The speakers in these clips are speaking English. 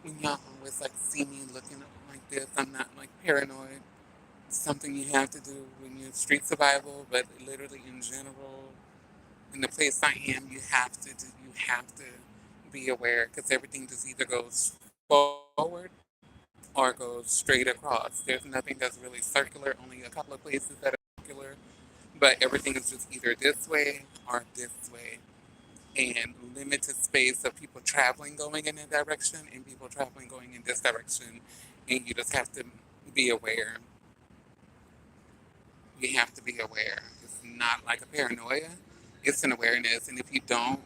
When y'all always like see me looking up like this, I'm not like paranoid. It's something you have to do when you're street survival, but literally in general, in the place I am, you have to be aware because everything just either goes forward or goes straight across. There's nothing that's really circular. Only a couple of places that are circular, but everything is just either this way or this way. And limited space of people traveling going in that direction and people traveling going in this direction. And you just have to be aware. You have to be aware. It's not like a paranoia, it's an awareness. And if you don't,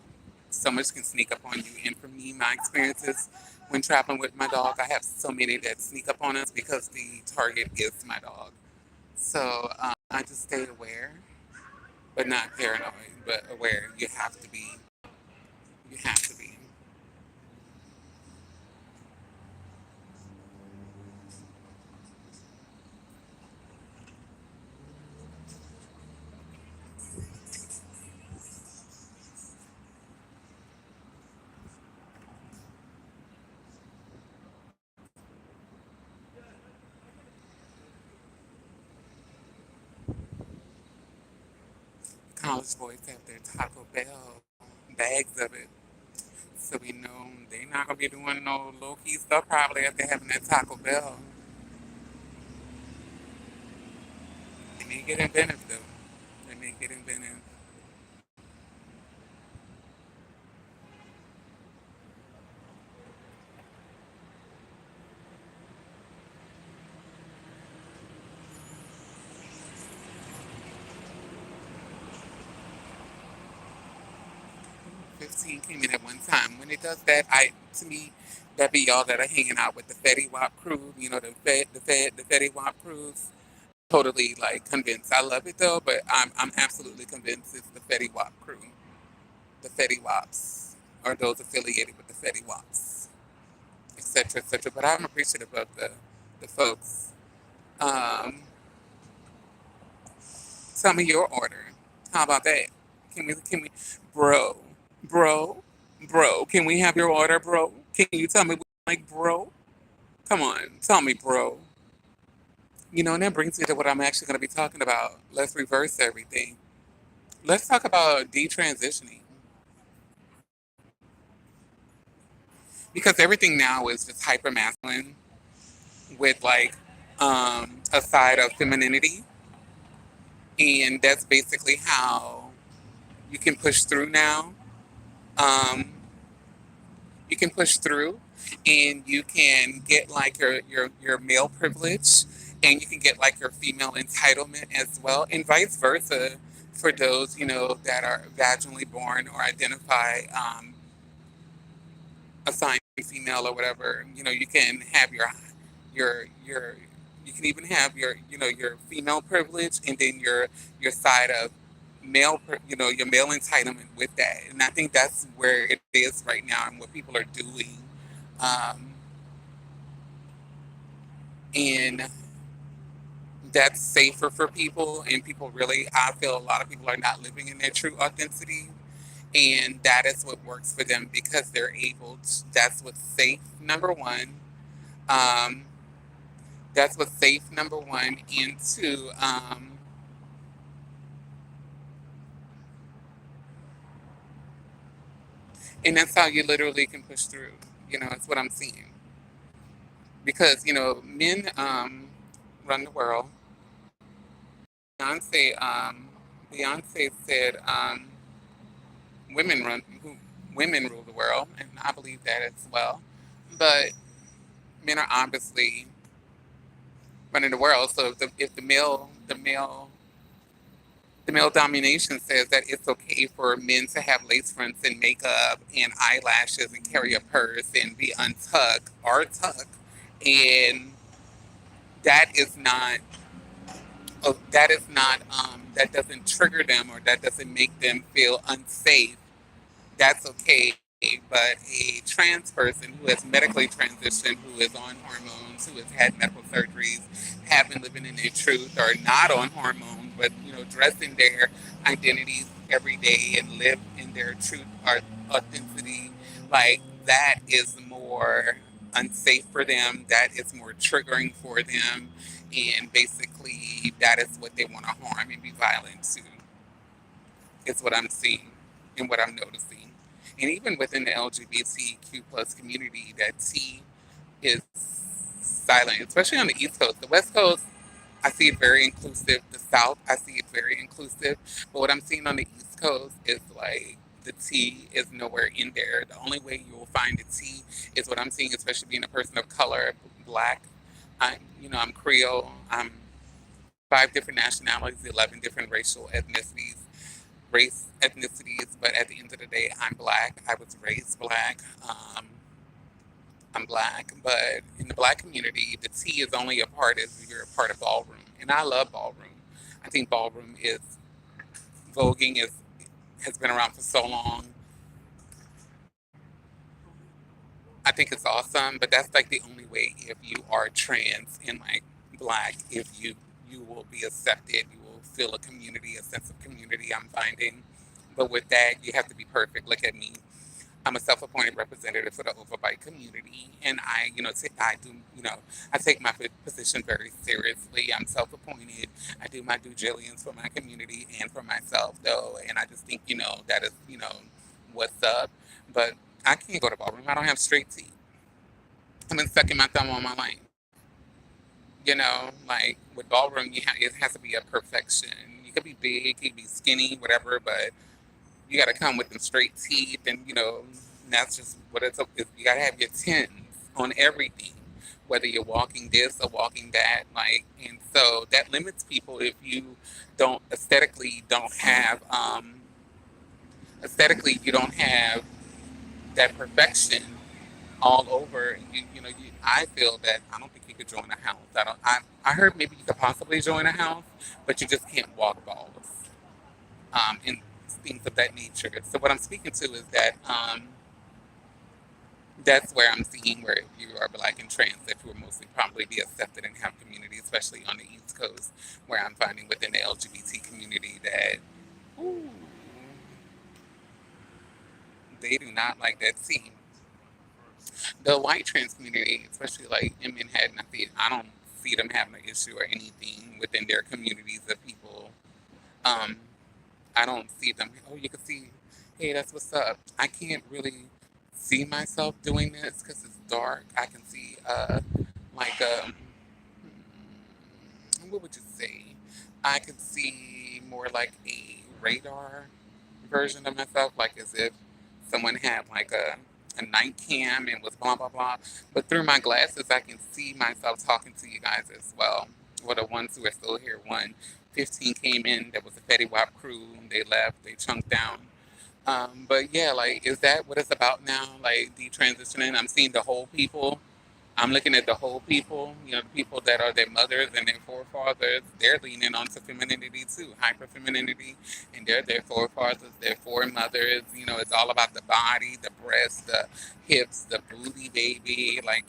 so much can sneak up on you. And for me, my experiences when traveling with my dog, I have so many that sneak up on us because the target is my dog. So I just stay aware, but not paranoid, but aware. You have to be. You have to be. College boys have their Taco Bell bags of it. So we know they're not gonna be doing no low key stuff probably after having that Taco Bell. They may get inventive though. They may get inventive. 15 came in at one time. When it does that, to me, that be y'all that are hanging out with the Fetty Wap crew, you know, the Fetty Wap crews. Totally like convinced. I love it though, but I'm absolutely convinced it's the Fetty Wap crew, the Fetty Waps, or those affiliated with the Fetty Waps, etc., etc. But I'm appreciative of the folks. Um, Tell me your order. How about that? Can we, bro, bro, bro? Can we have your order, bro? Can you tell me what you like, bro? Come on, tell me, bro. You know, and that brings me to what I'm actually going to be talking about. Let's reverse everything. Let's talk about detransitioning because everything now is just hyper masculine with like a side of femininity, and that's basically how you can push through now. Um, you can push through and you can get like your male privilege and you can get like your female entitlement as well and vice versa for those you know that are vaginally born or identify assigned female or whatever. You know, you can have your you can even have your you know your female privilege and then your side of you know your male entitlement with that. And I think that's where it is right now and what people are doing. um, and that's safer for people. And people really, I feel a lot of people are not living in their true authenticity, and that is what works for them because they're able to, that's what's safe, number one. um, that's what's safe, number one. And two, and that's how you literally can push through. You know, it's what I'm seeing because you know men run the world. Beyonce, Beyonce said, women run, who, women rule the world, and I believe that as well. But men are obviously running the world. So if the male domination says that it's okay for men to have lace fronts and makeup and eyelashes and carry a purse and be untucked or tucked, and that is not that doesn't trigger them or that doesn't make them feel unsafe. That's okay. but a trans person who has medically transitioned, who is on hormones, who has had medical surgeries, have been living in their truth, or not on hormones, but dressing their identities every day and live in their truth or authenticity, like that is more unsafe for them. That is more triggering for them, and basically that is what they want to harm and be violent to. Is what I'm seeing and what I'm noticing. And even within the LGBTQ plus community, that T is silent, especially on the East Coast. The West Coast, I see it very inclusive. The South, I see it very inclusive. But what I'm seeing on the East Coast is like the T is nowhere in there. The only way you will find the T is what I'm seeing, especially being a person of color, black. I'm Creole. I'm five different nationalities, 11 different racial ethnicities, but at the end of the day, I'm black. I was raised black. I'm black, but in the black community, the T is only a part if you're a part of ballroom, and I love ballroom. I think ballroom is voguing is has been around for so long. I think it's awesome, but that's like the only way if you are trans and like black, if you will be accepted, you will feel a community, a sense of community. I'm finding, but with that, you have to be perfect. Look at me. I'm a self-appointed representative for the overbite community, and I do, I take my position very seriously. I'm self-appointed. I do my due diligence for my community and for myself, though, and I just think, that is, what's up. But I can't go to ballroom. I don't have straight teeth. I've been sucking my thumb all my life. Like with ballroom, it has to be a perfection. You could be big, you could be skinny, whatever, but you got to come with them straight teeth, and that's just what you got to have your tens on everything, whether you're walking this or walking that, like, and so that limits people if you don't aesthetically you don't have that perfection all over. I feel that I don't think you could join a house. I heard maybe you could possibly join a house, but you just can't walk balls. And things of that nature. So what I'm speaking to is that that's where I'm seeing where if you are black and trans, that you will mostly probably be accepted and have community, especially on the East Coast, where I'm finding within the LGBT community that ooh, they do not like that scene. The white trans community, especially like in Manhattan, I don't see them having an issue or anything within their communities of people. Um, I don't see them. Oh, you can see, hey, that's what's up. I can't really see myself doing this because it's dark. I can see, like, what would you say? I could see more like a radar version of myself, like as if someone had like a night cam and was blah blah blah. But through my glasses, I can see myself talking to you guys as well. Well, the ones who are still here, 1:15 came in. That was a Fetty Wap crew. They left. They chunked down. But yeah, like, is that what it's about now? Like detransitioning. I'm seeing the whole people. I'm looking at the whole people, the people that are their mothers and their forefathers, they're leaning onto femininity too, hyper femininity, and they're their forefathers, their foremothers. It's all about the body, the breasts, the hips, the booty, baby, like,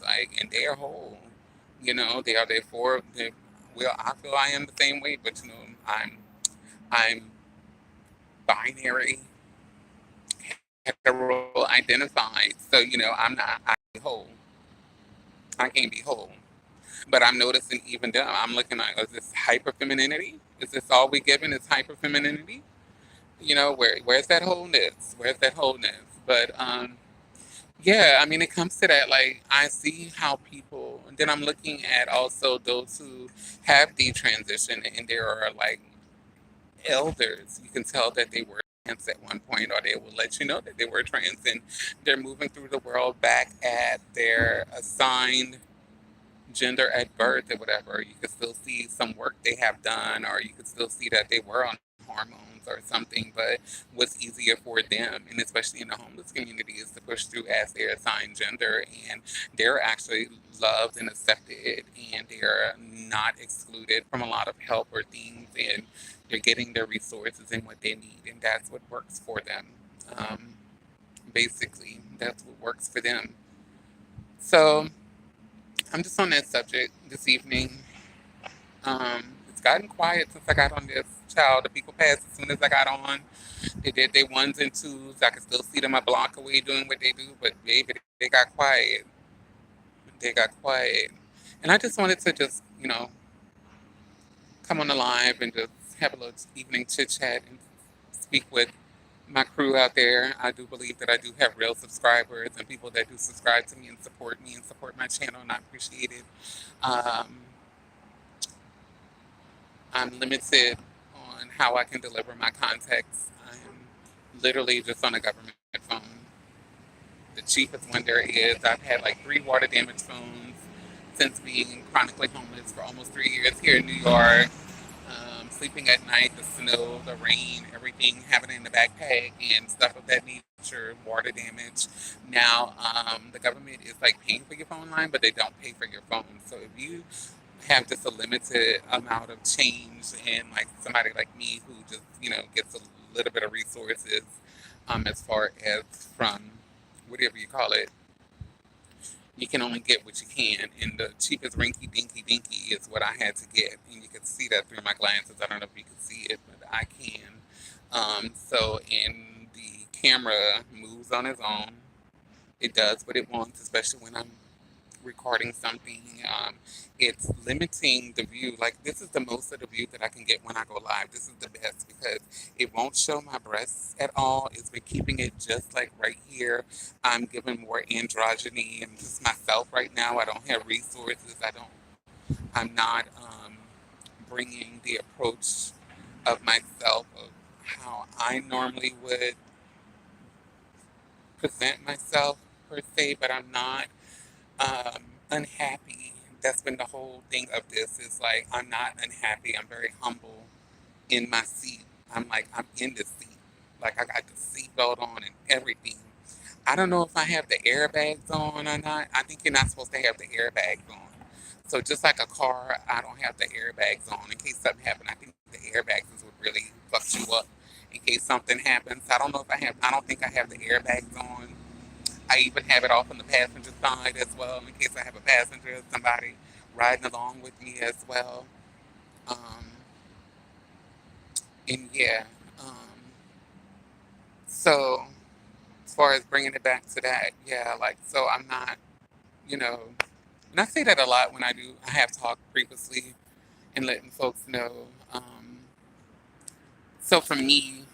like, and they're whole. They are their well, I feel I am the same way, but, I'm binary, hetero identified, so, I'm whole. I can't be whole. But I'm noticing even though I'm looking at, is this hyper femininity? Is this all we given is hyper femininity? Where's that wholeness? Where's that wholeness? But yeah, I mean, it comes to that. Like, I see how people, and then I'm looking at also those who have detransitioned, and there are like elders. You can tell that they were trans at one point, or they will let you know that they were trans, and they're moving through the world back at their assigned gender at birth or whatever. You could still see some work they have done, or you could still see that they were on hormones or something. But what's easier for them, and especially in the homeless community, is to push through as their assigned gender, and they're actually loved and accepted, and they're not excluded from a lot of help or things, and they're getting their resources and what they need, and that's what works for them. Um, basically. That's what works for them. So I'm just on that subject this evening. It's gotten quiet since I got on this. Child, the people passed as soon as I got on. They did their ones and twos. I can still see them a block away doing what they do, but baby, they got quiet. They got quiet. And I just wanted to just, come on the live and just have a little evening chit chat and speak with my crew out there. I do believe that I do have real subscribers and people that do subscribe to me and support my channel, and I appreciate it. Um, I'm limited on how I can deliver my contacts. I'm literally just on a government phone. The cheapest one there is. I've had like 3 water damage phones since being chronically homeless for almost 3 years here in New York. Sleeping at night, the snow, the rain, everything, having it in the backpack and stuff of that nature, water damage. Now, the government is like paying for your phone line, but they don't pay for your phone. So if you have just a limited amount of change and like somebody like me who just, gets a little bit of resources, as far as from whatever you call it, you can only get what you can, and the cheapest rinky dinky dinky is what I had to get, and you can see that through my glasses. I don't know if you can see it, but I can. And the camera moves on its own. It does what it wants, especially when I'm recording something. It's limiting the view. Like, this is the most of the view that I can get when I go live. This is the best because it won't show my breasts at all. It's been keeping it just like right here. I'm giving more androgyny and just myself right now. I don't have resources. I'm not bringing the approach of myself of how I normally would present myself per se, but I'm not unhappy. That's been the whole thing of this. Is like I'm not unhappy. I'm very humble in my seat. I'm in the seat. Like I got the seatbelt on and everything. I don't know if I have the airbags on or not. I think you're not supposed to have the airbags on. So just like a car, I don't have the airbags on in case something happens. I think the airbags is what really fucks you up in case something happens. I don't know if I have. I don't think I have the airbags on. I even have it off on the passenger side as well in case I have a passenger, somebody riding along with me as well. Um, and yeah, so as far as bringing it back to that, yeah, like, so I'm not, you know, and I say that a lot when I have talked previously and letting folks know. So for me,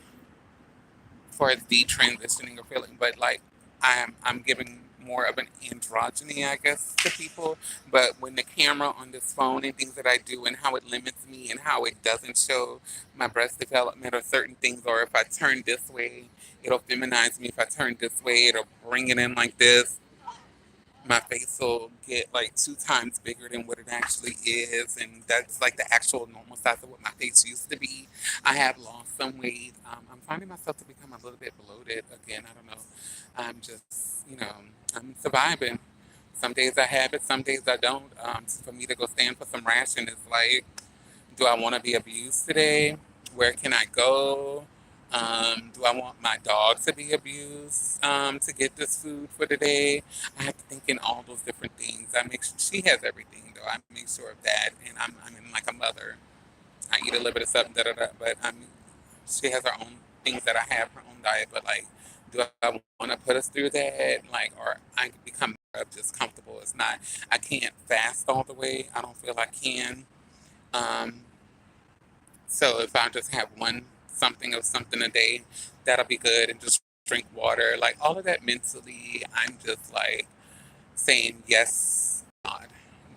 as far as detransitioning or feeling, but like I'm giving more of an androgyny, I guess, to people. But when the camera on this phone and things that I do and how it limits me and how it doesn't show my breast development or certain things, or if I turn this way, it'll feminize me. If I turn this way, it'll bring it in like this. My face will get like 2 times bigger than what it actually is, and that's like the actual normal size of what my face used to be. I have lost some weight. I'm finding myself to become a little bit bloated again. I don't know. I'm just, I'm surviving. Some days I have it, some days I don't. For me to go stand for some ration is like, do I want to be abused today? Where can I go? Do I want my dog to be abused to get this food for the day? I have to think in all those different things. I make sure she has everything, though. I make sure of that, and I'm in like a mother. I eat a little bit of something, da da da. But she has her own things that I have her own diet. But like, do I want to put us through that? Like, or I become just comfortable. It's not. I can't fast all the way. I don't feel I can. Um, so if I just have one something of something a day, that'll be good, and just drink water. Like all of that mentally, I'm just like saying yes, God,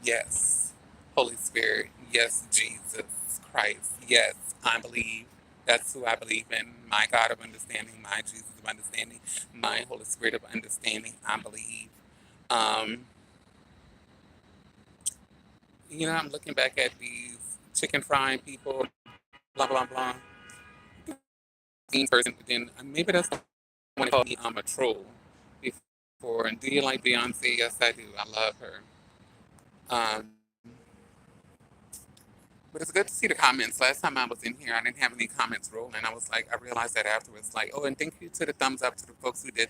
yes, Holy Spirit, yes, Jesus Christ, yes, I believe. That's who I believe in. My God of understanding, my Jesus of understanding, my Holy Spirit of understanding. I believe. Um, I'm looking back at these chicken frying people, blah blah blah. Person, but then maybe that's the one that called me a troll before. And do you like Beyonce? Yes, I do. I love her. Um, But it's good to see the comments. Last time I was in here, I didn't have any comments rolling. I was like, I realized that afterwards, like, oh, and thank you to the thumbs up to the folks who did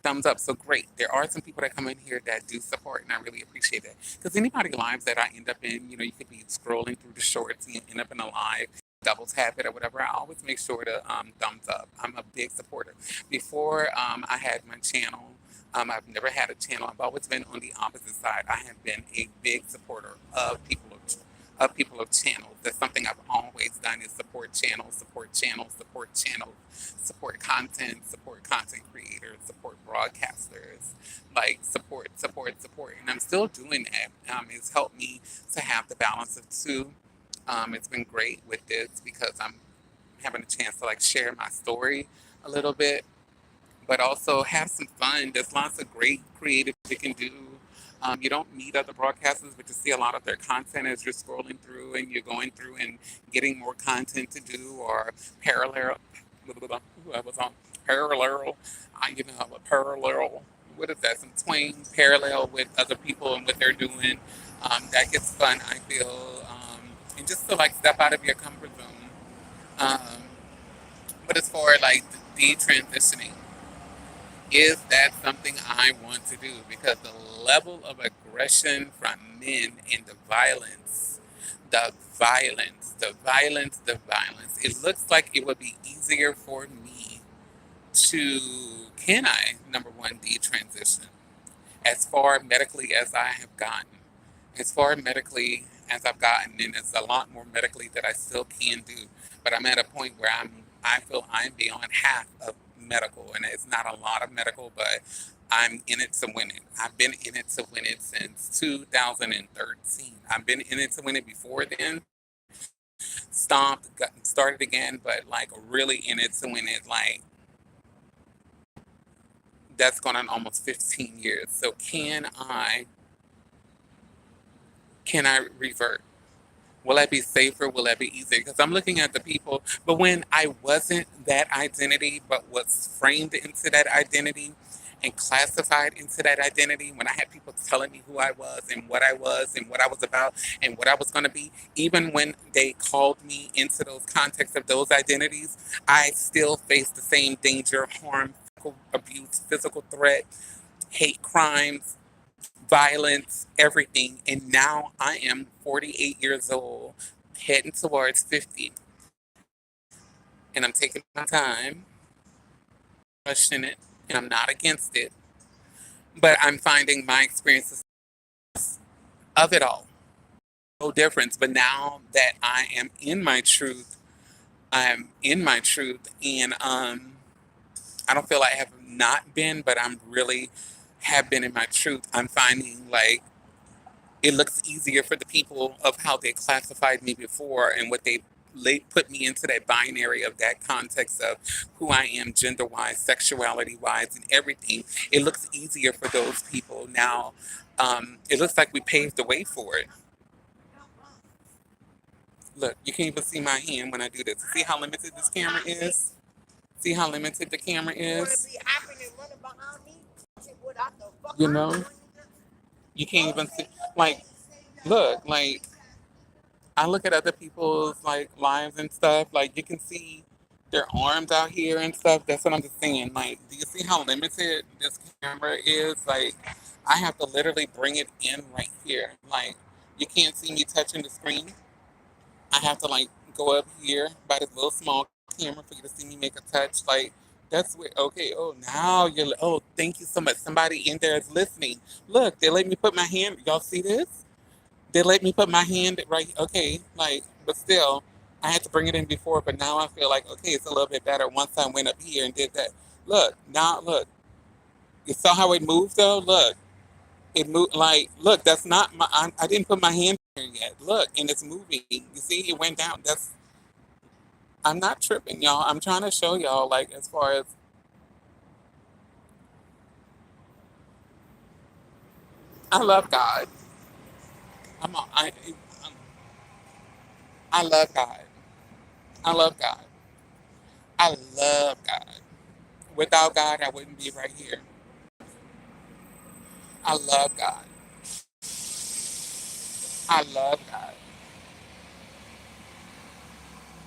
thumbs up. So great. There are some people that come in here that do support, and I really appreciate that. Because anybody lives that I end up in, you could be scrolling through the shorts and you end up in a live, double tap it or whatever. I always make sure to thumbs up. I'm a big supporter. Before I had my channel, I've never had a channel. I've always been on the opposite side. I have been a big supporter of people of channels. That's something I've always done is support channels, support channels, support channels, support content creators, support broadcasters, like support. And I'm still doing that. It's helped me to have the balance of two. It's been great with this because I'm having a chance to like share my story a little bit, but also have some fun. There's lots of great creative you can do. You don't meet other broadcasters, but you see a lot of their content as you're scrolling through and you're going through and getting more content to do or parallel. I was on parallel. A parallel. What is that? Some twang parallel with other people and what they're doing. That gets fun, I feel. And just to like step out of your comfort zone. Um, but as far as like the transitioning, is that something I want to do? Because the level of aggression from men and the violence, it looks like it would be easier for me to, can I, number one, detransition as far medically as I have gotten. As far medically as I've gotten, and it's a lot more medically that I still can do. But I'm at a point where I feel I'm beyond half of medical, and it's not a lot of medical, but I'm in it to win it. I've been in it to win it since 2013. I've been in it to win it before then. Stopped, started again, but like really in it to win it. Like that's gone on almost 15 years. So can I revert? Will I be safer? Will I be easier? Because I'm looking at the people, but when I wasn't that identity, but was framed into that identity and classified into that identity, when I had people telling me who I was and what I was about and what I was going to be, even when they called me into those contexts of those identities, I still faced the same danger, harm, physical abuse, physical threat, hate crimes, violence, everything. And now I am 48 years old, heading towards 50. And I'm taking my time, rushing it, and I'm not against it. But I'm finding my experiences of it all. No difference. But now that I am in my truth, I'm in my truth. And I don't feel like I have not been, but I'm really have been in my truth. I'm finding like it looks easier for the people of how they classified me before and what they put me into that binary of that context of who I am gender wise, sexuality wise, and everything. It looks easier for those people now. It looks like we paved the way for it. Look, you can't even see my hand when I do this. See how limited this camera is? See how limited the camera is? You know? You can't even see. Like, look, like, I look at other people's like lives and stuff. Like you can see their arms out here and stuff. That's what I'm just saying. Like, do you see how limited this camera is? Like, I have to literally bring it in right here. Like, you can't see me touching the screen. I have to like go up here by this little small camera for you to see me make a touch. Like, that's where. Okay. Oh, now you're. Oh, thank you so much. Somebody in there is listening. Look, they let me put my hand. Y'all see this? They let me put my hand right. Okay, like, but still, I had to bring it in before. But now I feel like okay, it's a little bit better once I went up here and did that. Look now, look. You saw how it moved though. Look, it moved like look. That's not my. I didn't put my hand here yet. Look, and it's moving. You see, it went down. That's. I'm not tripping, y'all. I'm trying to show y'all like as far as I love God. I'm. A, I love God. I love God. I love God. Without God, I wouldn't be right here. I love God. I love God.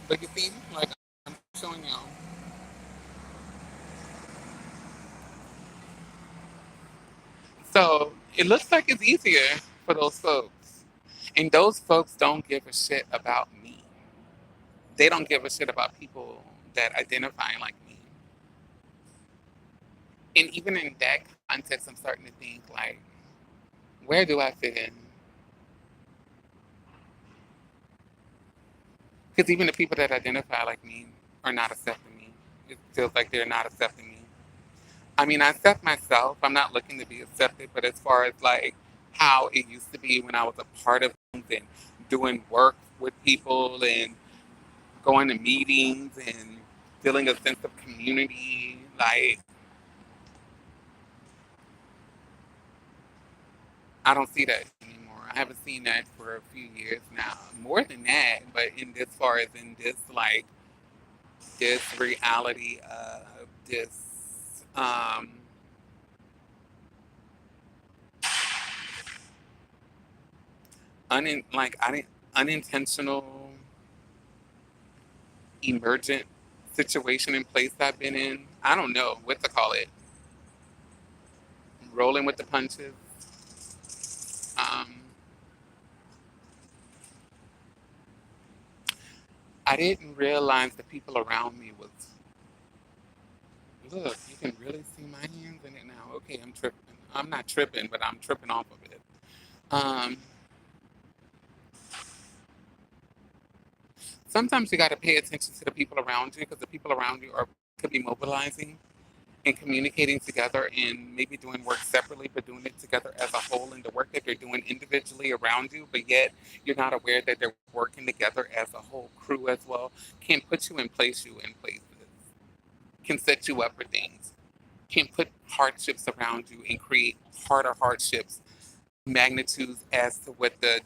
But you see, like I'm showing y'all. So it looks like it's easier for those folks. And those folks don't give a shit about me. They don't give a shit about people that identify like me. And even in that context, I'm starting to think like, where do I fit in? Because even the people that identify like me are not accepting me. It feels like they're not accepting me. I mean, I accept myself. I'm not looking to be accepted, but as far as like how it used to be when I was a part of things and doing work with people and going to meetings and feeling a sense of community, like I don't see that anymore. I haven't seen that for a few years now. More than that, but in this far as in this like this reality of this um like I didn't unintentional emergent situation and place I've been in. I don't know what to call it. Rolling with the punches. Um, I didn't realize the people around me was. Look, you can really see my hands in it now. Okay, I'm tripping. I'm not tripping, but I'm tripping off of it. Um, Sometimes you got to pay attention to the people around you because the people around you are could be mobilizing and communicating together and maybe doing work separately, but doing it together as a whole. And the work that they're doing individually around you, but yet you're not aware that they're working together as a whole crew as well, can put you in places, can set you up for things, can put hardships around you and create harder hardships, magnitudes as to what the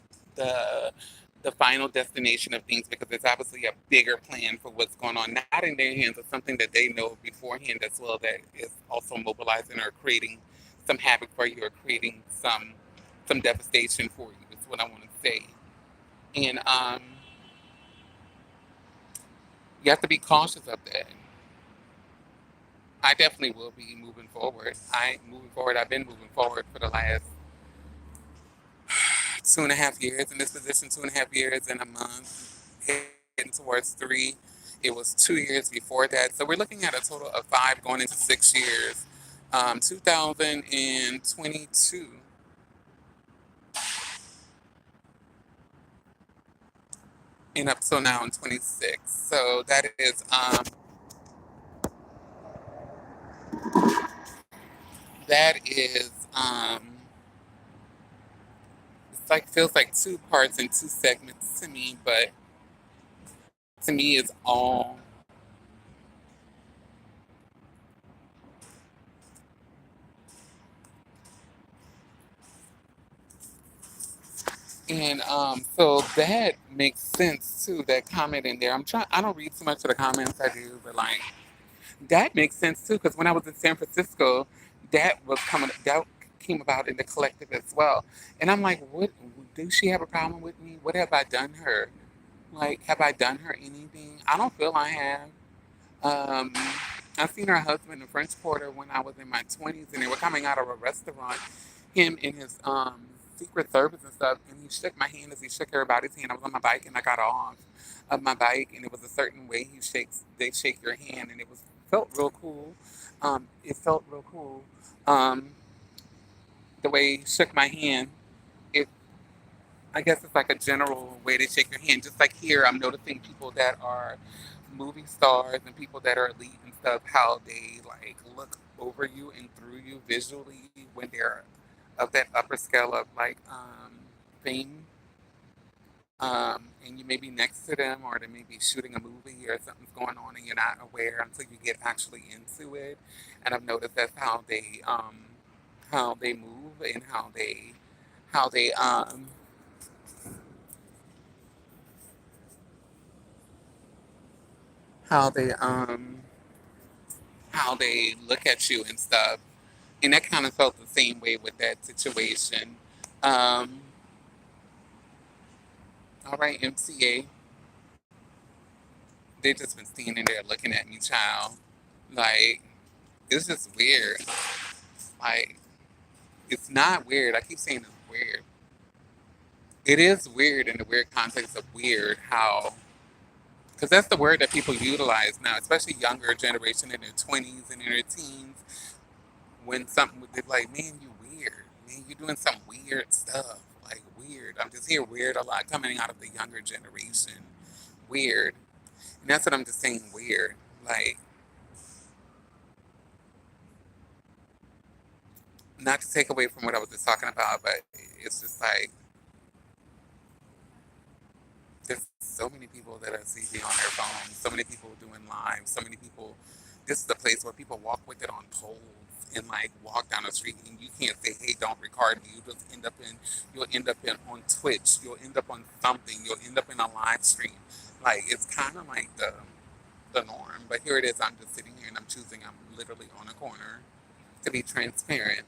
the final destination of things because there's obviously a bigger plan for what's going on, not in their hands, but something that they know beforehand as well that is also mobilizing or creating some havoc for you or creating some devastation for you. Is what I want to say. And you have to be cautious of that. I definitely will be moving forward. I've been moving forward for the last 2.5 years in this position, 2.5 years and a month, heading towards 3. It was 2 years before that. So we're looking at a total of 5 going into 6 years. 2022 and up till now in 26. So that is it's like feels like 2 parts and 2 segments to me, but to me it's all. And so that makes sense too, that comment in there. I don't read too much of the comments I do, but like, that makes sense too, because when I was in San Francisco, that came about in the collective as well. And I'm like, what, does she have a problem with me? What have I done her? Like, have I done her anything? I don't feel I have. Um, I seen her husband in French Quarter when I was in my 20s, and they were coming out of a restaurant. Him in his Secret Service and stuff, and he shook my hand as he shook everybody's hand. I was on my bike, and I got off of my bike, and it was a certain way they shake your hand, and it was felt real cool. It felt real cool. Um, the way he shook my hand, it I guess it's like a general way to shake your hand. Just like here, I'm noticing people that are movie stars and people that are elite and stuff, how they like look over you and through you visually when they're of that upper scale of like fame. And you may be next to them or they may be shooting a movie or something's going on and you're not aware until you get actually into it. And I've noticed that's how they move and how they how they um how they look at you and stuff. And that kind of felt the same way with that situation. Um, all right, MCA. They just been standing there looking at me, child. Like, it's just weird. Like, it's not weird. I keep saying it's weird. It is weird in the weird context of weird how, because that's the word that people utilize now, especially younger generation in their 20s and in their teens. When something would be like, man, you weird. Man, you doing some weird stuff. Like, weird. I'm just hear weird a lot coming out of the younger generation. Weird. And that's what I'm just saying, weird. Like, not to take away from what I was just talking about, but it's just like, there's so many people that I see on their phones, so many people doing lives, so many people. This is the place where people walk with it on poles and like walk down the street, and you can't say, "Hey, don't record me." You just end up in, you'll end up in on Twitch, you'll end up on something, you'll end up in a live stream. Like it's kind of like the norm, but here it is. I'm just sitting here and I'm choosing. I'm literally on a corner to be transparent.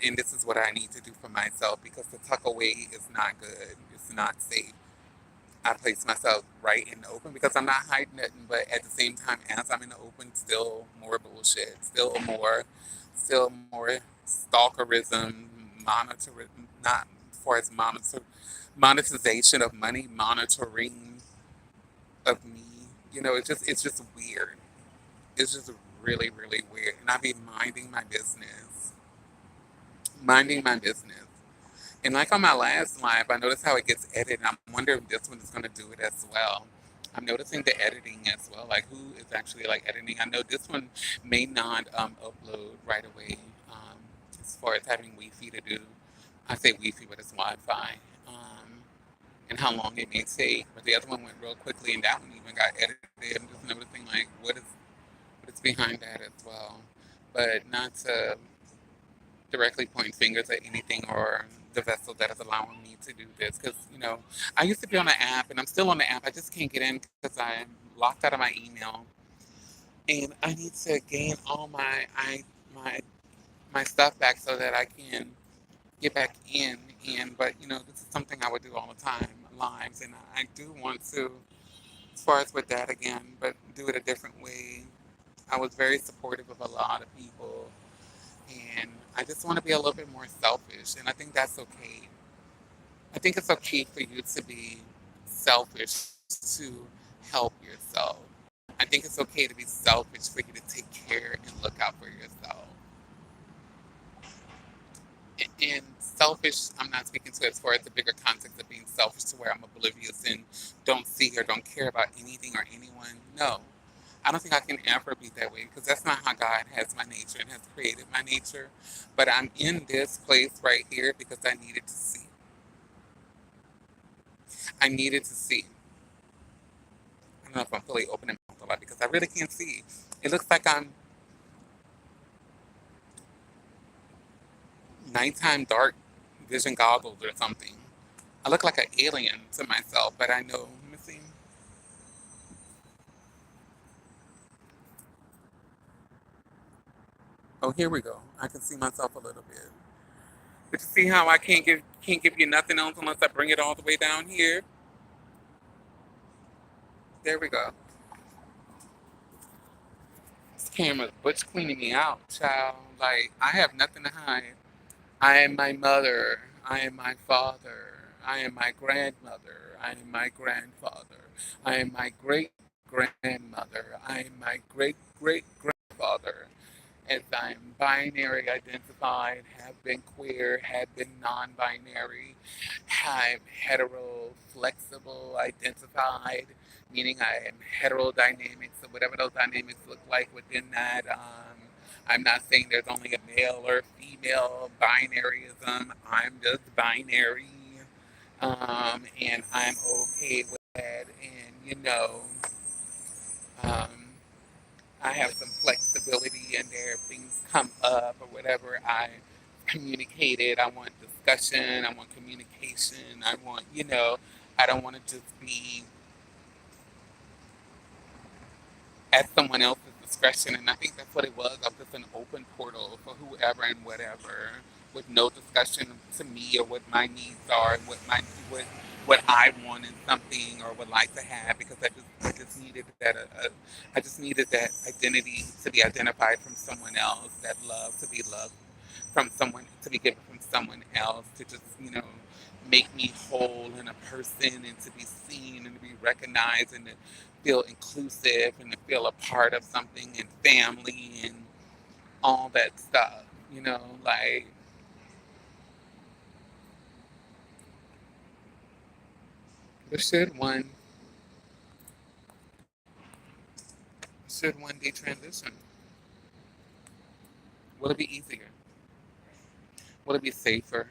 And this is what I need to do for myself because the tuck away is not good. It's not safe. I place myself right in the open because I'm not hiding nothing, but at the same time, as I'm in the open, still more bullshit, still more stalkerism, monitor, not as far as monetization of money, monitoring of me. You know, it's just weird. It's just really, really weird. And I be minding my business. And like on my last live, I noticed how it gets edited. I'm wondering if this one is going to do it as well. I'm noticing the editing as well, like who is actually like editing. I know this one may not upload right away as far as having Wi-Fi to do. I say Wi-Fi, but it's Wi-Fi. And how long it may take. But the other one went real quickly, and that one even got edited. I'm just noticing like what is behind that as well. But not to directly point fingers at anything or the vessel that is allowing me to do this. Because, you know, I used to be on the app and I'm still on the app. I just can't get in because I'm locked out of my email. And I need to gain all my my stuff back so that I can get back in. And but you know, this is something I would do all the time, lives, and I do want to, as far as with that again, but do it a different way. I was very supportive of a lot of people, and I just want to be a little bit more selfish, and I think that's okay. I think it's okay for you to be selfish to help yourself. I think it's okay to be selfish for you to take care and look out for yourself. And selfish, I'm not speaking to as far as the bigger context of being selfish to where I'm oblivious and don't see or don't care about anything or anyone. No, I don't think I can ever be that way because that's not how God has my nature and has created my nature. But I'm in this place right here because I needed to see. I needed to see. I don't know if I'm fully opening my mouth a lot because I really can't see. It looks like I'm nighttime dark vision goggles or something. I look like an alien to myself, but I know. Let me see. Oh, here we go. I can see myself a little bit. But you see how I can't give you nothing else unless I bring it all the way down here. There we go. This camera's butch cleaning me out, child. Like I have nothing to hide. I am my mother. I am my father. I am my grandmother. I am my grandfather. I am my great grandmother. I am my great great grandfather. As I'm binary identified, have been queer, have been non binary, I'm hetero flexible identified, meaning I am heterodynamic, so whatever those dynamics look like within that. I'm not saying there's only a male or female binaryism, I'm just binary. And I'm okay with that. And you know, um, I have some flexibility in there. If things come up or whatever, I communicate it. I want discussion. I want communication. I want, you know, I don't want to just be at someone else's discretion. And I think that's what it was. I was just an open portal for whoever and whatever with no discussion to me or what my needs are and what I want in something or would like to have because I just needed I just needed that identity to be identified from someone else, that love to be loved from someone, to be given from someone else, to just make me whole in a person and to be seen and to be recognized and to feel inclusive and to feel a part of something and family and all that stuff. Like, but should one day transition? Will it be easier? Will it be safer?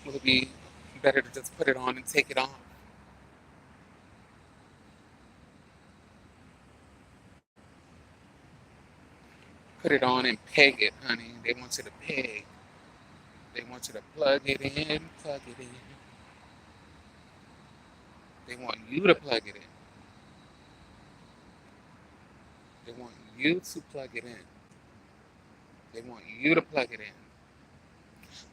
Will it be better to just put it on and take it off? Put it on and peg it, honey. They want you to peg. They want you to plug it in, plug it in. They want you to plug it in. They want you to plug it in. They want you to plug it in.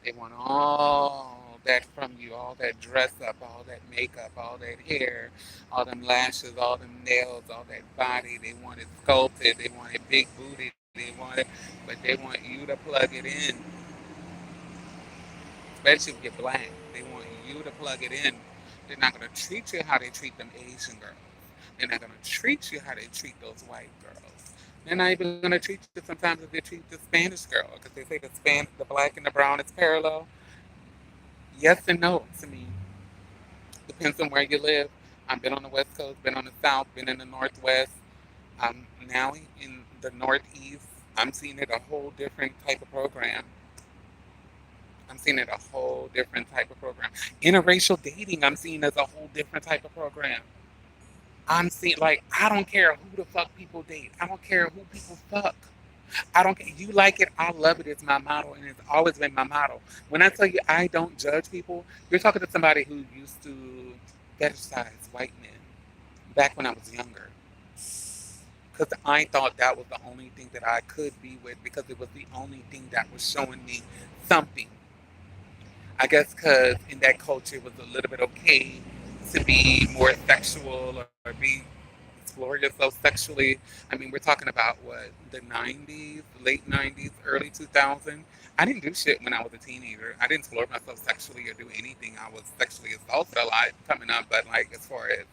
They want all that from you, all that dress up, all that makeup, all that hair, all them lashes, all them nails, all that body. They want it sculpted. They want it big booty. They want it, but they want you to plug it in. Especially if you're black. They want you to plug it in. They're not going to treat you how they treat them Asian girls. They're not going to treat you how they treat those white girls. They're not even going to treat you sometimes as they treat the Spanish girl because they say the black and the brown is parallel. Yes and no to me. Depends on where you live. I've been on the West Coast, been on the South, been in the Northwest. I'm now in the Northeast. I'm seeing it a whole different type of program. I'm seeing it a whole different type of program. Interracial dating, I'm seeing as a whole different type of program. I'm seeing, like, I don't care who the fuck people date. I don't care who people fuck. I don't care. You like it, I love it. It's my motto, and it's always been my motto. When I tell you I don't judge people, you're talking to somebody who used to fetishize white men back when I was younger. Because I thought that was the only thing that I could be with because it was the only thing that was showing me something. I guess because in that culture it was a little bit okay to be more sexual or be explore yourself sexually. I mean, we're talking about what, the 90s, late 90s, early 2000s. I didn't do shit when I was a teenager. I didn't explore myself sexually or do anything. I was sexually assaulted a lot coming up, but like as far as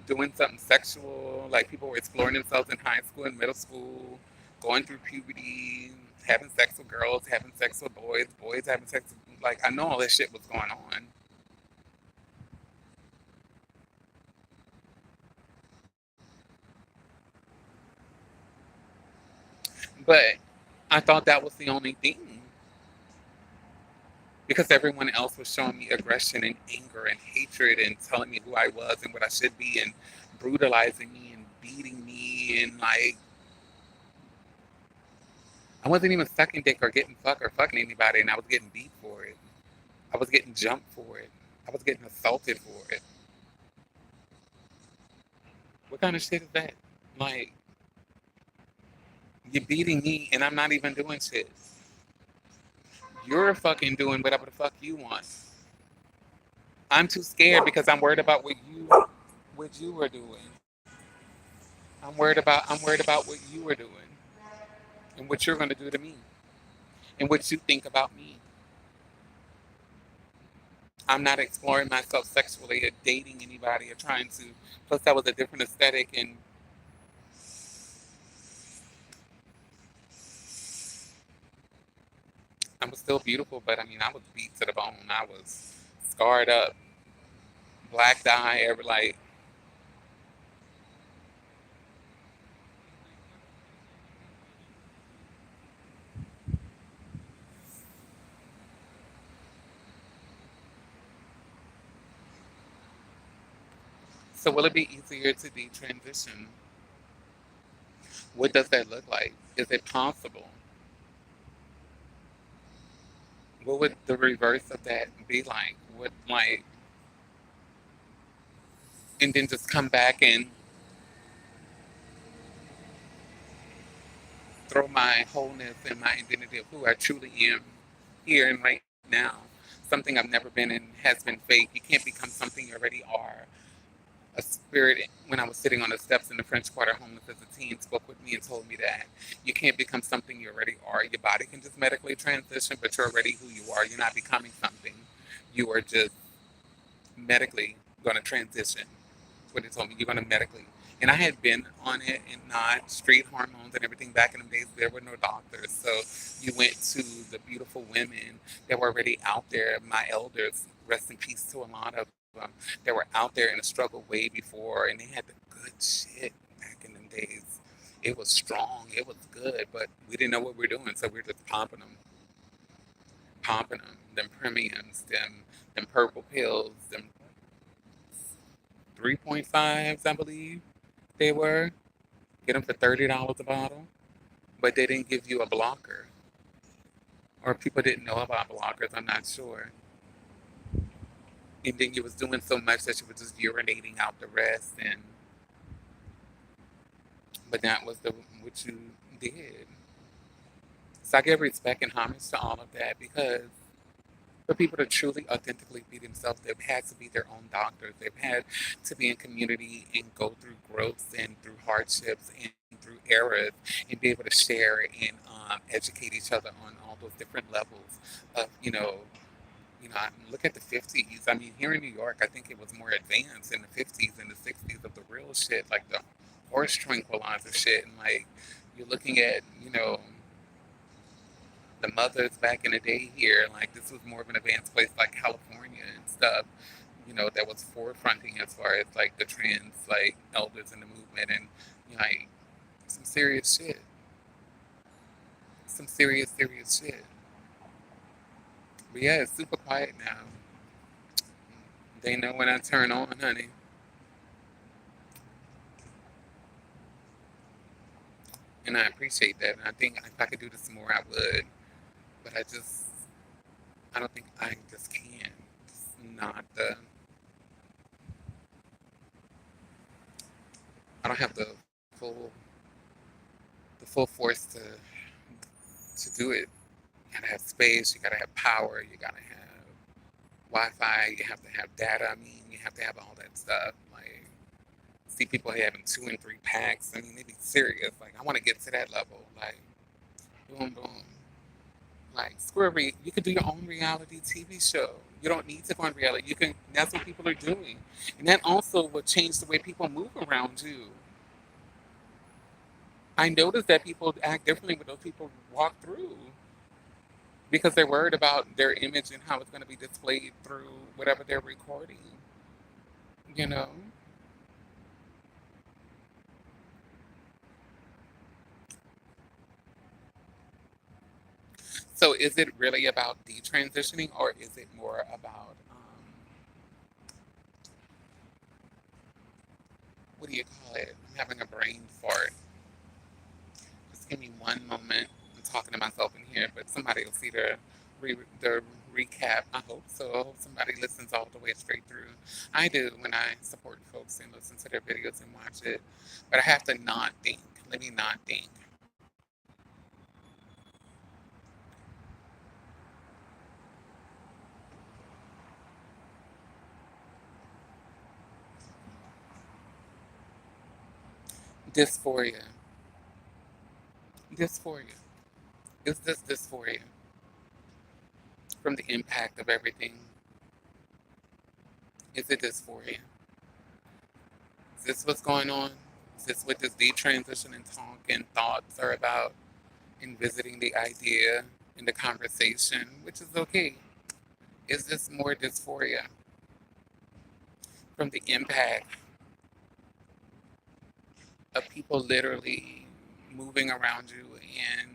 doing something sexual, like people were exploring themselves in high school and middle school, going through puberty, having sex with girls, having sex with boys, boys having sex with, like, I know all this shit was going on. But I thought that was the only thing because everyone else was showing me aggression and anger and hatred and telling me who I was and what I should be and brutalizing me and beating me and like I wasn't even sucking dick or getting fucked or fucking anybody and I was getting beat for it. I was getting jumped for it. I was getting assaulted for it. What kind of shit is that? Like, you're beating me and I'm not even doing shit. You're fucking doing whatever the fuck you want. I'm too scared because I'm worried about what you were doing. I'm worried about what you were doing and what you're gonna do to me and what you think about me. I'm not exploring myself sexually or dating anybody or trying to. Plus, that was a different aesthetic, and I was still beautiful, but I mean, I was beat to the bone. I was scarred up, black eye, every like. So will it be easier to detransition? What does that look like? Is it possible? What would the reverse of that be like? What like, and then just come back and throw my wholeness and my identity of who I truly am here and right now. Something I've never been in has been fake. You can't become something you already are. A spirit, when I was sitting on the steps in the French Quarter homeless as a teen, spoke with me and told me that you can't become something you already are. Your body can just medically transition, but you're already who you are. You're not becoming something. You are just medically going to transition. What they told me, you're going to medically. And I had been on it and not street hormones and everything back in the days. There were no doctors. So you went to the beautiful women that were already out there. My elders, rest in peace to a lot of them, that were out there in the struggle way before. And they had the good shit back in them days. It was strong. It was good. But we didn't know what we were doing. So we were just popping them premiums, them purple pills, them 3.5s, I believe they were. Get them for $30 a bottle, but they didn't give you a blocker, or people didn't know about blockers. I'm not sure. And then you was doing so much that you was just urinating out the rest, and but that was the what you did. So I give respect and homage to all of that because for people to truly authentically be themselves, they've had to be their own doctors. They've had to be in community and go through growths and through hardships and through errors and be able to share and educate each other on all those different levels of, I look at the 50s. I mean, here in New York, I think it was more advanced in the 50s and the 60s of the real shit, like the horse tranquilizer shit. And like, you're looking at, the mothers back in the day here, like this was more of an advanced place like California and stuff, that was forefronting as far as like the trans like elders in the movement and like some serious shit. Some serious shit. But yeah, it's super quiet now. They know when I turn on, honey. And I appreciate that. And I think if I could do this more, I would. But I don't think I just can. It's not I don't have full, the full force to do it. You gotta have space, you gotta have power, you gotta have Wi-Fi, you have to have data. I mean, you have to have all that stuff. Like, see people having 2 and 3 packs. I mean, they be serious. Like, I want to get to that level. Like, boom, boom. Like, you could do your own reality TV show. You don't need to go on reality. You can. That's what people are doing, and that also will change the way people move around you. I noticed that people act differently when those people walk through because they're worried about their image and how it's going to be displayed through whatever they're recording. You know. So is it really about detransitioning, or is it more about what do you call it? I'm having a brain fart. Just give me one moment. I'm talking to myself in here, but somebody will see the recap. I hope so. I hope somebody listens all the way straight through. I do when I support folks and listen to their videos and watch it, but I have to not think. Let me not think. Dysphoria. Dysphoria. Is this dysphoria from the impact of everything? Is it dysphoria? Is this what's going on? Is this what this detransition and talk and thoughts are about? In visiting the idea in the conversation, which is okay. Is this more dysphoria from the impact of people literally moving around you and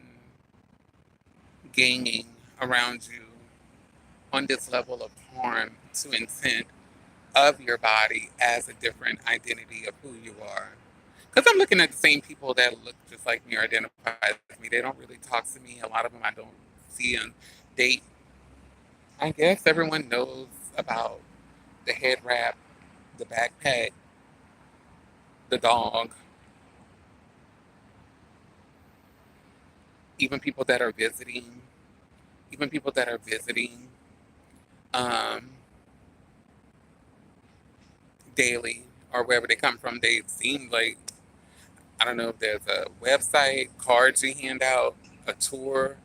gaining around you on this level of harm to intent of your body as a different identity of who you are. Because I'm looking at the same people that look just like me or identify as me. They don't really talk to me. A lot of them I don't see on date. I guess everyone knows about the head wrap, the backpack, the dog, even people that are visiting, even people that are visiting um, daily or wherever they come from. They seem like, I don't know if there's a website, cards you hand out, a tour.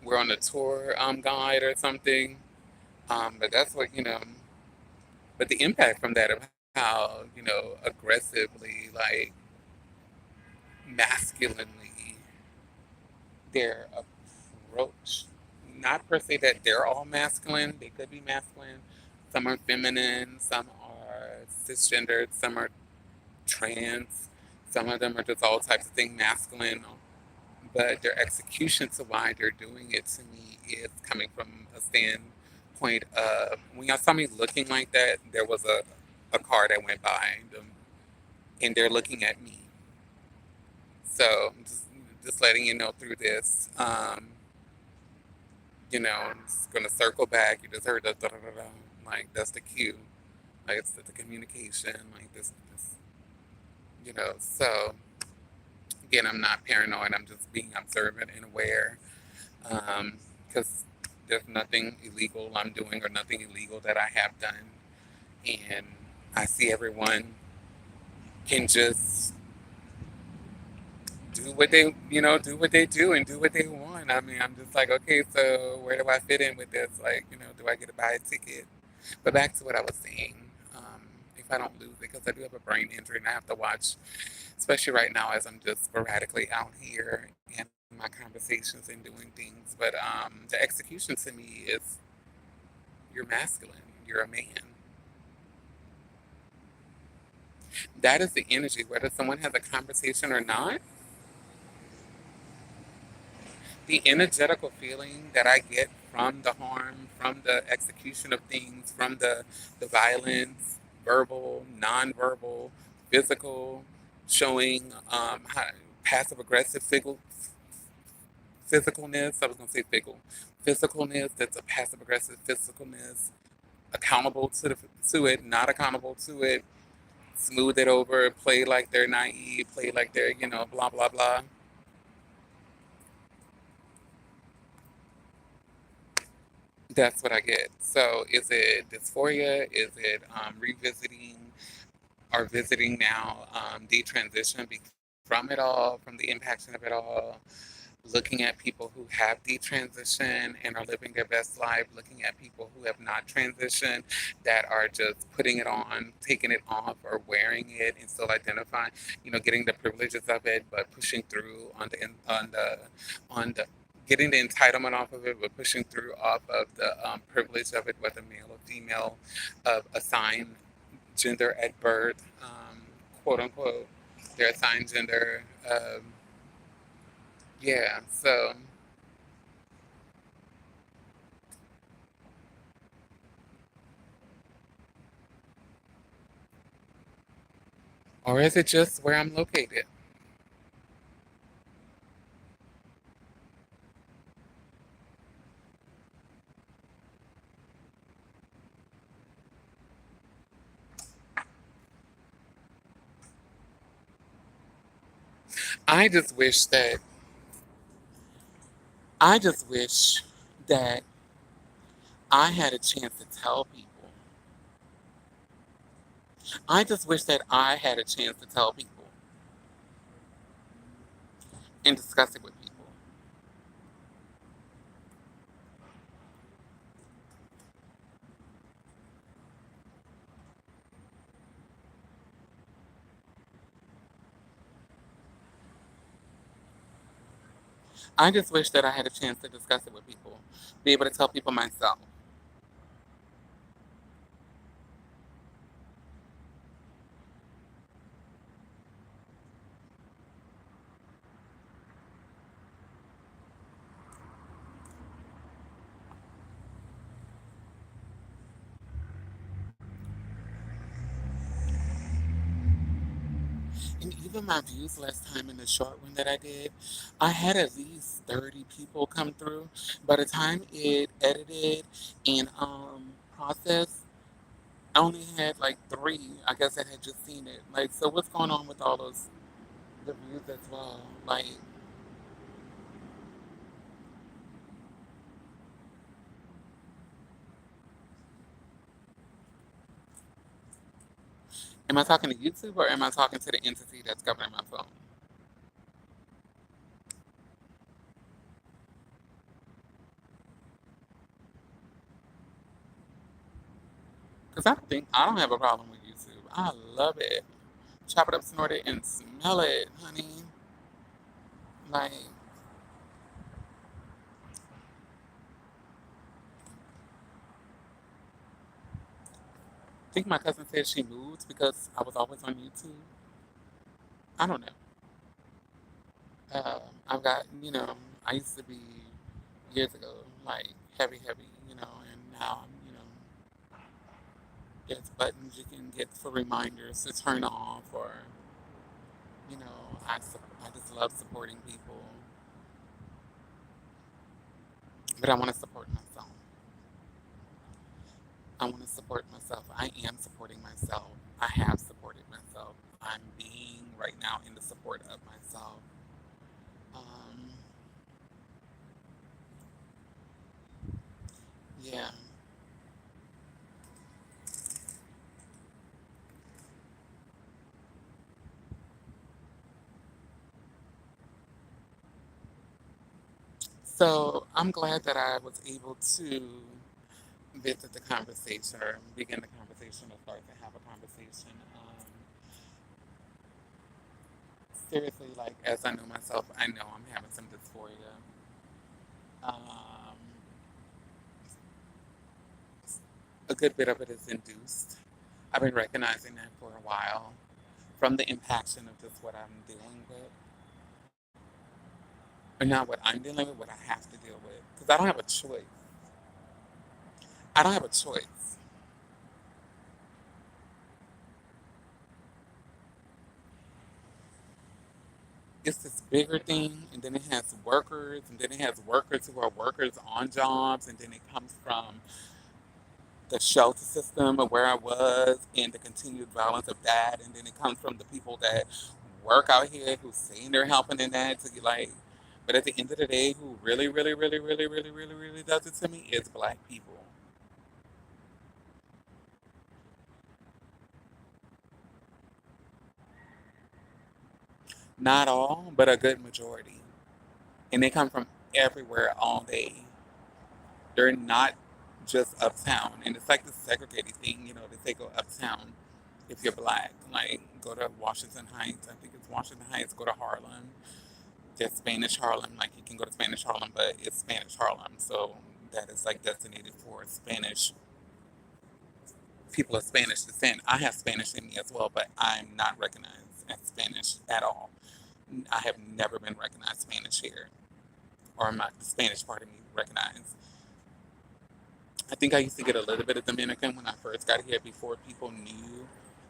We're on a tour guide or something. But that's what, but the impact from that of how, aggressively, like masculinely, their approach, not per se that they're all masculine, they could be masculine. Some are feminine, some are cisgendered, some are trans, some of them are just all types of things masculine. But their execution to why they're doing it to me is coming from a standpoint of when y'all saw me looking like that, there was a car that went by them, and they're looking at me. So just letting you know through this, I'm just gonna circle back. You just heard the da da da da, like that's the cue, like it's the communication, like this, So again, I'm not paranoid. I'm just being observant and aware because there's nothing illegal I'm doing or nothing illegal that I have done. And I see everyone can just do what they, do what they do and do what they want. I mean, I'm just like, okay, so where do I fit in with this? Like, do I get to buy a ticket? But back to what I was saying, if I don't lose it, because I do have a brain injury and I have to watch, especially right now as I'm just sporadically out here in my conversations and doing things. But the execution to me is you're masculine, you're a man. That is the energy, whether someone has a conversation or not. The energetical feeling that I get from the harm, from the execution of things, from the violence, verbal, nonverbal, physical, showing passive aggressive physicalness. I was going to say physicalness. That's a passive aggressive physicalness. Accountable to it, not accountable to it. Smooth it over. Play like they're naive. Play like they're blah blah blah. That's what I get. So is it dysphoria? Is it revisiting or visiting now, detransition from it all, from the impaction of it all? Looking at people who have detransitioned and are living their best life, looking at people who have not transitioned that are just putting it on, taking it off, or wearing it and still identifying, getting the privileges of it, but pushing through on the getting the entitlement off of it, but pushing through off of the privilege of it, whether male or female, of assigned gender at birth, quote unquote, their assigned gender. Yeah, so. Or is it just where I'm located? I just wish that I just wish that I had a chance to tell people. I just wish that I had a chance to tell people and discuss it with people. I just wish that I had a chance to discuss it with people, be able to tell people myself. And even my views last time in the short one that I did, I had at least 30 people come through. By the time it edited and processed, I only had like three, I guess, that had just seen it. Like, so what's going on with all those the views as well? Like, am I talking to YouTube or am I talking to the entity that's governing my phone? Because I don't have a problem with YouTube. I love it. Chop it up, snort it, and smell it, honey. Like, I think my cousin said she moved because I was always on YouTube. I don't know. I've got, I used to be years ago, like heavy, and now there's buttons you can get for reminders to turn off, or, I just love supporting people, but I want to support myself. I want to support myself. I am supporting myself. I have supported myself. I'm being right now in the support of myself. Um, yeah. So I'm glad that I was able to visit the conversation or begin the conversation or start to have a conversation. Seriously, like as I know myself, I know I'm having some dysphoria. Um, a good bit of it is induced. I've been recognizing that for a while from the impaction of just what I'm dealing with, or not what I'm dealing with, what I have to deal with. Because I don't have a choice. I don't have a choice. It's this bigger thing, and then it has workers, and then it has workers who are workers on jobs, and then it comes from the shelter system of where I was and the continued violence of that, and then it comes from the people that work out here who saying they're helping in that to get like, but at the end of the day, who really does it to me is black people. Not all, but a good majority, and they come from everywhere all day. They're not just uptown. And it's like this segregated thing, they say go uptown if you're black. Like go to Washington Heights. I think it's Washington Heights. Go to Harlem. There's Spanish Harlem. Like you can go to Spanish Harlem, but it's Spanish Harlem. So that is like designated for Spanish people of Spanish descent. I have Spanish in me as well, but I'm not recognized as Spanish at all. I have never been recognized Spanish here, or my the Spanish part of me recognized. I think I used to get a little bit of Dominican when I first got here before people knew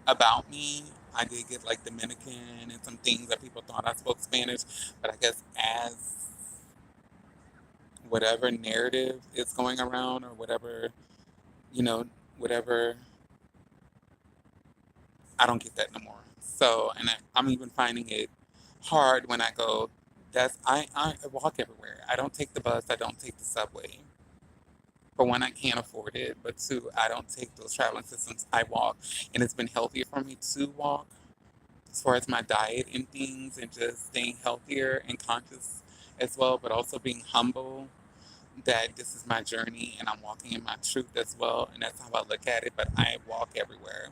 about me. I did get like Dominican and some things that people thought I spoke Spanish, but I guess as whatever narrative is going around or whatever, you know, whatever, I don't get that no more. So, and I'm even finding it hard when I go, I walk everywhere. I don't take the bus, I don't take the subway. For one, I can't afford it, but two, I don't take those traveling systems. I walk, and it's been healthier for me to walk as far as my diet and things, and just staying healthier and conscious as well, but also being humble that this is my journey and I'm walking in my truth as well, and that's how I look at it. But I walk everywhere.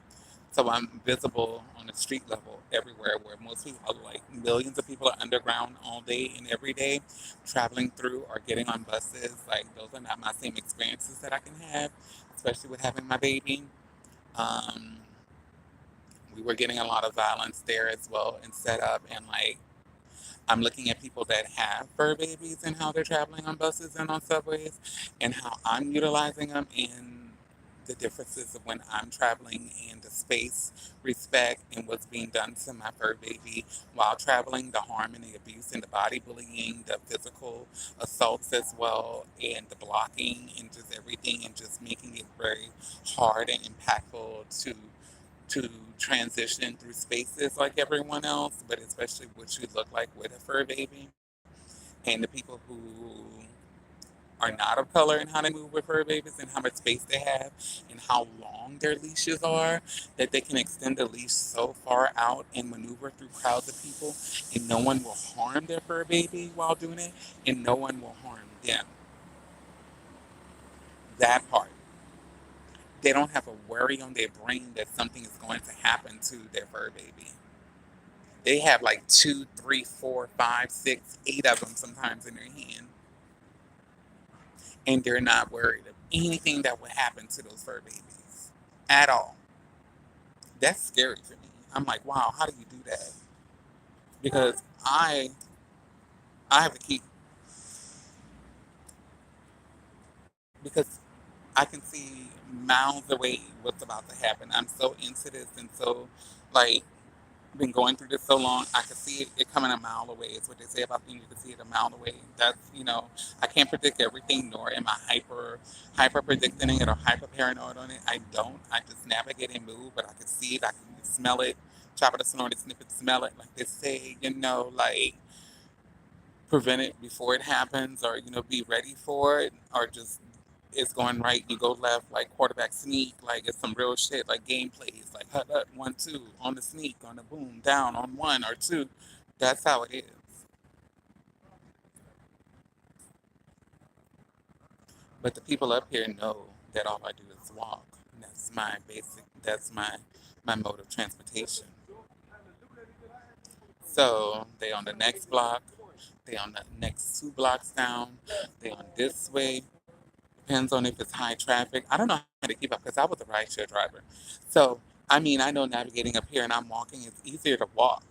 So I'm visible on the street level everywhere where most people, like millions of people, are underground all day and every day, traveling through or getting on buses. Like, those are not my same experiences that I can have, especially with having my baby. Um, we were getting a lot of violence there as well and set up. And like, I'm looking at people that have fur babies and how they're traveling on buses and on subways and how I'm utilizing them. And the differences of when I'm traveling and the space, respect, and what's being done to my fur baby while traveling, the harm and the abuse and the body bullying, the physical assaults as well, and the blocking and just everything, and just making it very hard and impactful to transition through spaces like everyone else, but especially what you look like with a fur baby. And the people who are not of color and how they move with fur babies and how much space they have and how long their leashes are, that they can extend the leash so far out and maneuver through crowds of people and no one will harm their fur baby while doing it and no one will harm them. That part. They don't have a worry on their brain that something is going to happen to their fur baby. They have like two, three, four, five, six, eight of them sometimes in their hand, and they're not worried of anything that would happen to those fur babies at all. That's scary for me. I'm like, wow, how do you do that? Because I have a key because I can see miles away what's about to happen. I'm so into this and so like been going through this so long, I can see it coming a mile away. It's what they say about things, you can see it a mile away. That's, I can't predict everything, nor am I hyper predicting it or hyper paranoid on it. I don't. I just navigate and move, but I can see it, I can smell it, chop it, snort it, sniff it, smell it. Like they say, like prevent it before it happens, or be ready for it, or just it's going right, you go left, like quarterback sneak, like it's some real shit, like game plays, like hut hut 1 2 on the sneak, on the boom, down on 1 or 2. That's how it is. But the people up here know that all I do is walk. And that's my mode of transportation. So they on the next block, they on the next 2 blocks down, they on this way. Depends on if it's high traffic. I don't know how to keep up because I was a rideshare driver. So, I mean, I know navigating up here and I'm walking, it's easier to walk.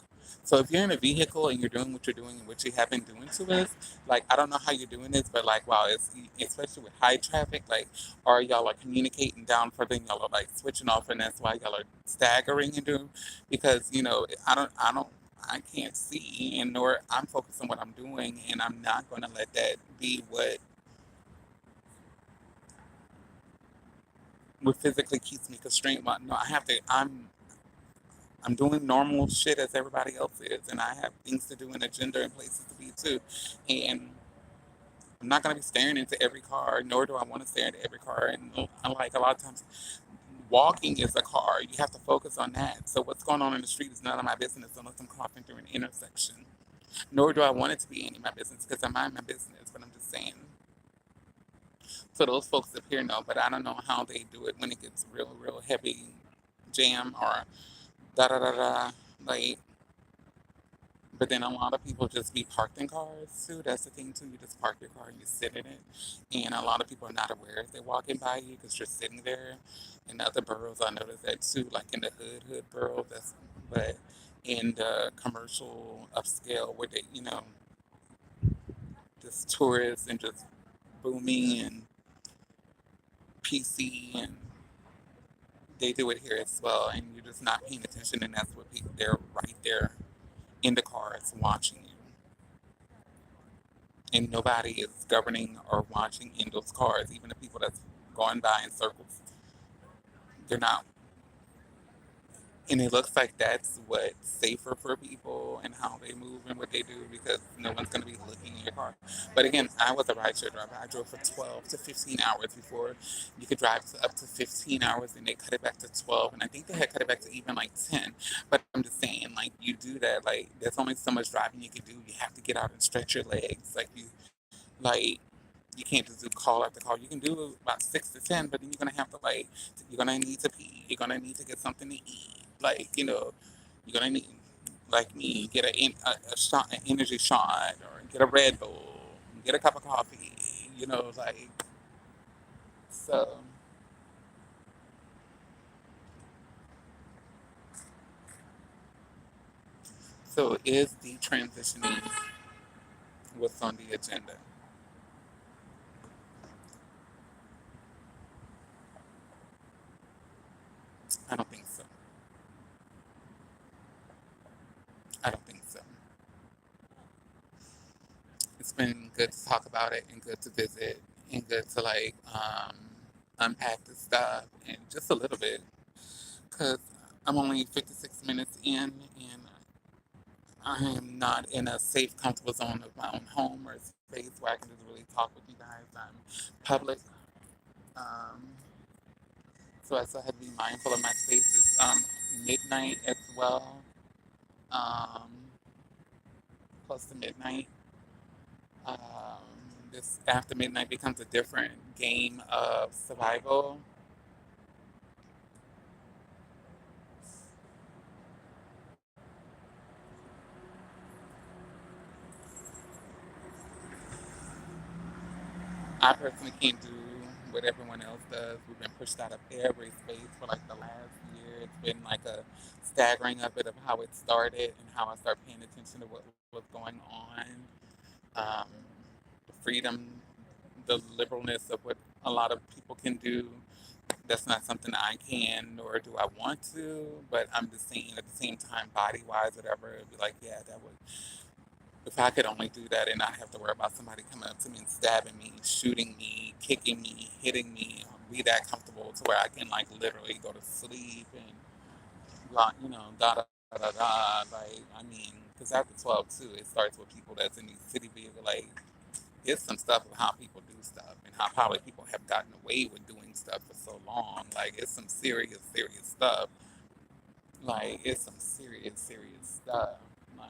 So if you're in a vehicle and you're doing what you're doing and what you have been doing to us, like, I don't know how you're doing this, but like, wow, it's especially with high traffic, like, or y'all are communicating down further and y'all are like switching off and that's why y'all are staggering and doing, because, I can't see and nor I'm focused on what I'm doing and I'm not going to let that be what physically keeps me constrained. Well, no, I have to. I'm doing normal shit as everybody else is, and I have things to do and agenda and places to be too. And I'm not gonna be staring into every car, nor do I want to stare into every car. And I like a lot of times, walking is a car. You have to focus on that. So what's going on in the street is none of my business unless I'm crossing through an intersection. Nor do I want it to be any of my business because I mind my business. But I'm just saying. So those folks up here know, but I don't know how they do it when it gets real, real heavy jam or da da da da. Like, but then a lot of people just be parked in cars too. That's the thing too. You just park your car and you sit in it, and a lot of people are not aware if they're walking by you because you're sitting there. In other boroughs, I noticed that too. Like in the hood borough, but in the commercial upscale where they, just tourists and just booming and PC and they do it here as well, and you're just not paying attention, and that's what people they're right there in the cars watching you, and nobody is governing or watching in those cars. Even the people that's going by in circles, they're not. And it looks like that's what's safer for people and how they move and what they do because no one's going to be looking in your car. But again, I was a rideshare driver. I drove for 12 to 15 hours before you could drive up to 15 hours and they cut it back to 12. And I think they had cut it back to even like 10. But I'm just saying, like, you do that. Like, there's only so much driving you can do. You have to get out and stretch your legs. Like, you can't just do call after call. You can do about 6 to 10, but then you're gonna need to pee. You're gonna need to get something to eat. Like, you're gonna need, like me, get a shot, an energy shot, or get a Red Bull, get a cup of coffee. Like so. So is the transitioning what's on the agenda? I don't think so. I don't think so. It's been good to talk about it and good to visit and good to like unpack the stuff and just a little bit because I'm only 56 minutes in and I am not in a safe, comfortable zone of my own home or space where I can just really talk with you guys. I'm public, um, so I still have to be mindful of my spaces. Midnight as well, um, close to midnight. Um, this after midnight becomes a different game of survival. I personally can't do what everyone else does. We've been pushed out of every space for like the last year. It's been like a staggering a bit of how it started and how I started paying attention to what was going on. Um, the freedom, the liberalness of what a lot of people can do. That's not something I can nor do I want to, but I'm just saying at the same time, body wise, whatever, it'd be like, yeah, that would if I could only do that and not have to worry about somebody coming up to me and stabbing me, shooting me, kicking me, hitting me, be that comfortable to where I can like literally go to sleep and da da da da. Like I mean, because after 12 too, it starts with people that's in these city vehicles. Like it's some stuff of how people do stuff and how probably people have gotten away with doing stuff for so long. Like it's some serious, serious stuff. Like it's some serious, serious stuff. Like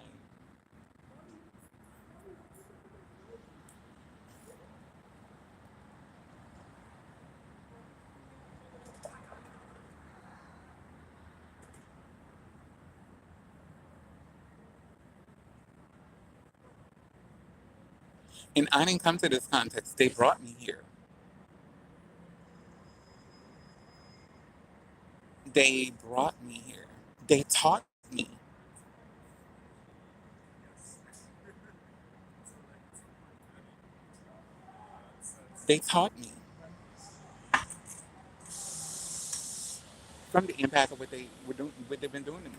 and I didn't come to this context. They brought me here. They brought me here. They taught me. They taught me from the impact of what they were doing, what they've been doing to me.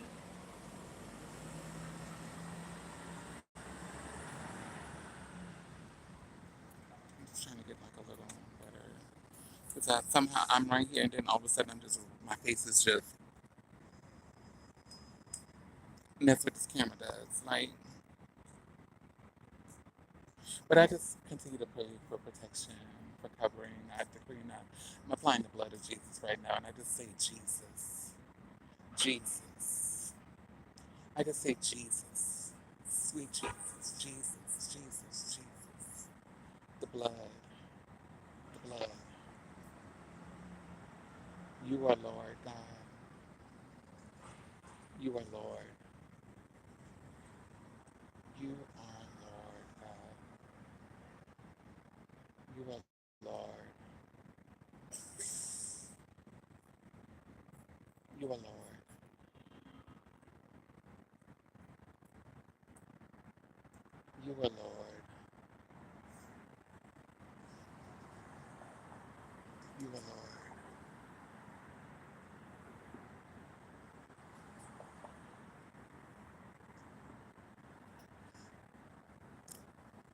I'm just trying to get like a little better because somehow I'm right here, and then all of a sudden I'm just my face is just. And that's what this camera does. Like, but I just continue to pray for protection, for covering. I decree not. I'm applying the blood of Jesus right now, and I just say Jesus, Jesus. I just say Jesus, sweet Jesus, Jesus, Jesus, Jesus. The blood, the blood. You are Lord God. You are Lord. You are Lord God. You are Lord. You are Lord. You are Lord. You are Lord.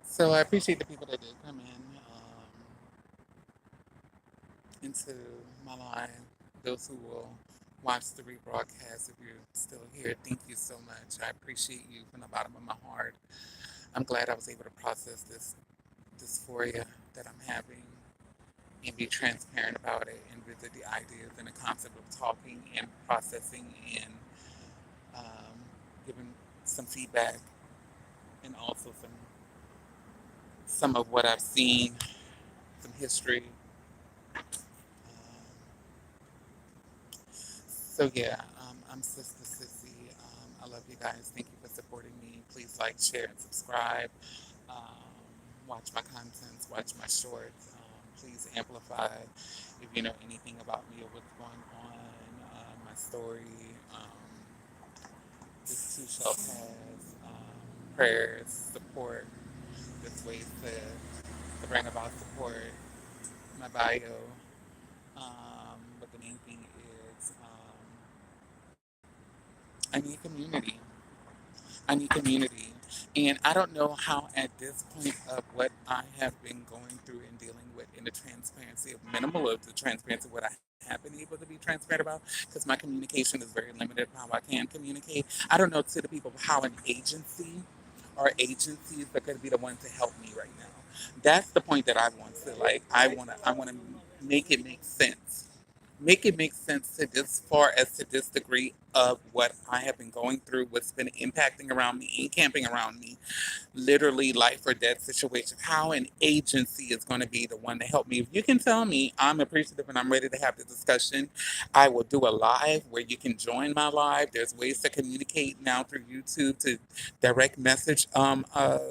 So I appreciate the people that did come in into my live. Those who will watch the rebroadcast, if you're still here, thank you so much. I appreciate you from the bottom of my heart. I'm glad I was able to process this dysphoria that I'm having and be transparent about it and visit the ideas and the concept of talking and processing and um, giving some feedback and also some of what I've seen, some history. So yeah, I'm Sista Sissy. I love you guys. Thank you for supporting me. Please like, share, and subscribe. Um, watch my contents, watch my shorts. Please amplify if you know anything about me or what's going on. My story. This too shall pass. Prayers, support. This way to bring about support. My bio. But the main thing is. I need community. I need community. And I don't know how, at this point of what I have been going through and dealing with, in the transparency of minimal of the transparency, what I have been able to be transparent about, because my communication is very limited of how I can communicate. I don't know to the people how an agency or agencies are going to be the ones to help me right now. That's the point that I want to like. I want to make it make sense, make it make sense to this far as to this degree of what I have been going through, what's been impacting around me, encamping around me, literally life or death situation, how an agency is going to be the one to help me. If you can tell me I'm appreciative and I'm ready to have the discussion, I will do a live where you can join my live. There's ways to communicate now through YouTube to direct message a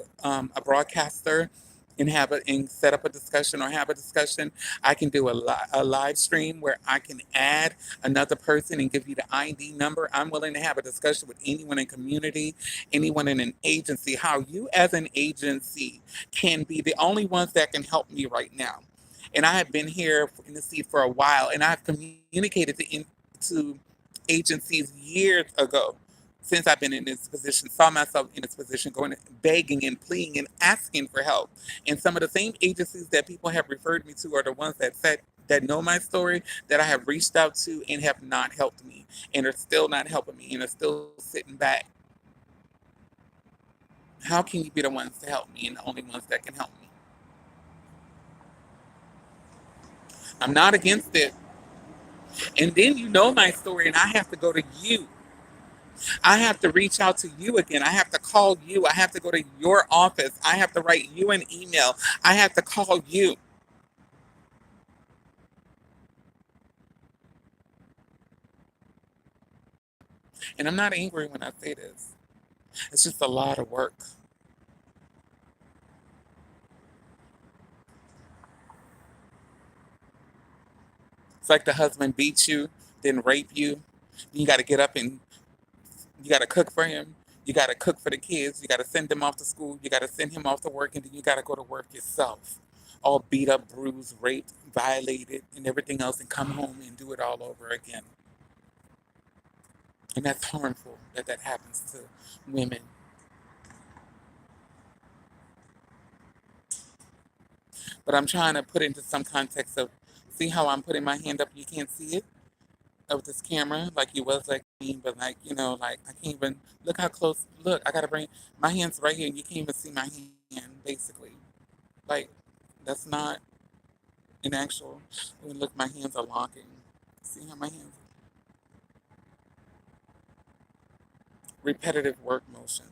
broadcaster and have a and set up a discussion or have a discussion. I can do a live stream where I can add another person and give you the ID number. I'm willing to have a discussion with anyone in community, anyone in an agency, how you as an agency can be the only ones that can help me right now. And I have been here in the seat for a while, and I've communicated to agencies years ago. Since I've been in this position, saw myself in this position, going begging and pleading and asking for help. And some of the same agencies that people have referred me to are the ones that know my story, that I have reached out to and have not helped me, and are still not helping me, and are still sitting back. How can you be the ones to help me and the only ones that can help me? I'm not against it. And then you know my story, and I have to go to you. I have to reach out to you again. I have to call you. I have to go to your office. I have to write you an email. I have to call you. And I'm not angry when I say this. It's just a lot of work. It's like the husband beats you, then rape you. You got to get up and you got to cook for him. You got to cook for the kids. You got to send them off to school. You got to send him off to work, and then you got to go to work yourself, all beat up, bruised, raped, violated, and everything else, and come home and do it all over again. And that's harmful that that happens to women. But I'm trying to put into some context of, see how I'm putting my hand up. You can't see it of this camera like you was like me, but like like I can't even look how close. Look, I gotta bring my hands right here, and you can't even see my hand basically. Like that's not an actual. Look, my hands are locking. See how my hands repetitive work motion.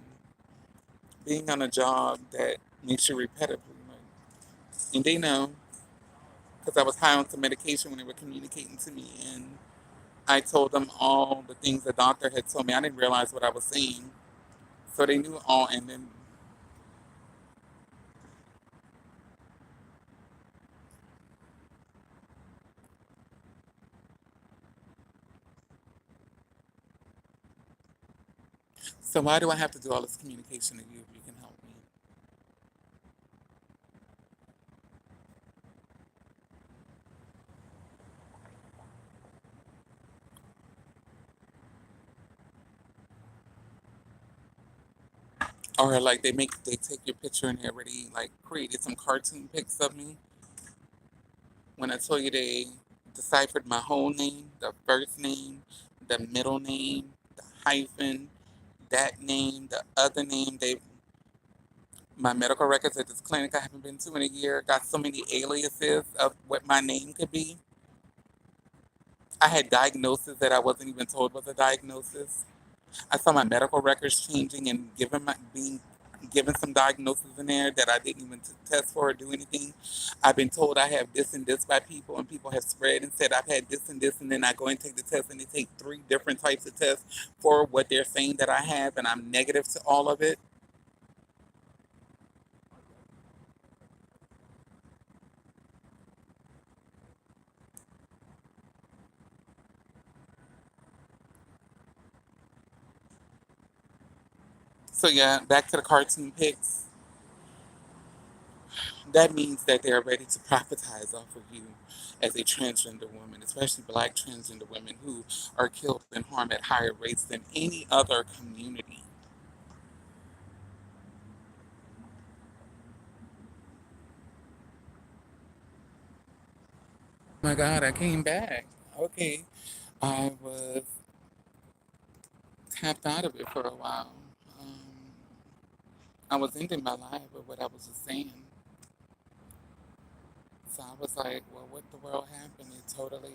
Being on a job that makes you repetitively, like, and they know because I was high on some medication when they were communicating to me, and I told them all the things the doctor had told me. I didn't realize what I was saying, so they knew all. And then, so why do I have to do all this communication to you if you can help me? Or like they take your picture and they already like created some cartoon pics of me. When I told you they deciphered my whole name, the first name, the middle name, the hyphen, that name, the other name, they my medical records at this clinic I haven't been to in a year got so many aliases of what my name could be. I had diagnoses that I wasn't even told was a diagnosis. I saw my medical records changing and being given some diagnoses in there that I didn't even test for or do anything. I've been told I have this and this by people, and people have spread and said I've had this and this, and then I go and take the test, and they take three different types of tests for what they're saying that I have, and I'm negative to all of it. So yeah, back to the cartoon pics. that means that they're ready to profitize off of you as a transgender woman, especially black transgender women who are killed and harmed at higher rates than any other community. My God, I came back. Okay, I was tapped out of it for a while. Um, I was ending my life, but what I was just saying. So I was like, well, what the world happened? It totally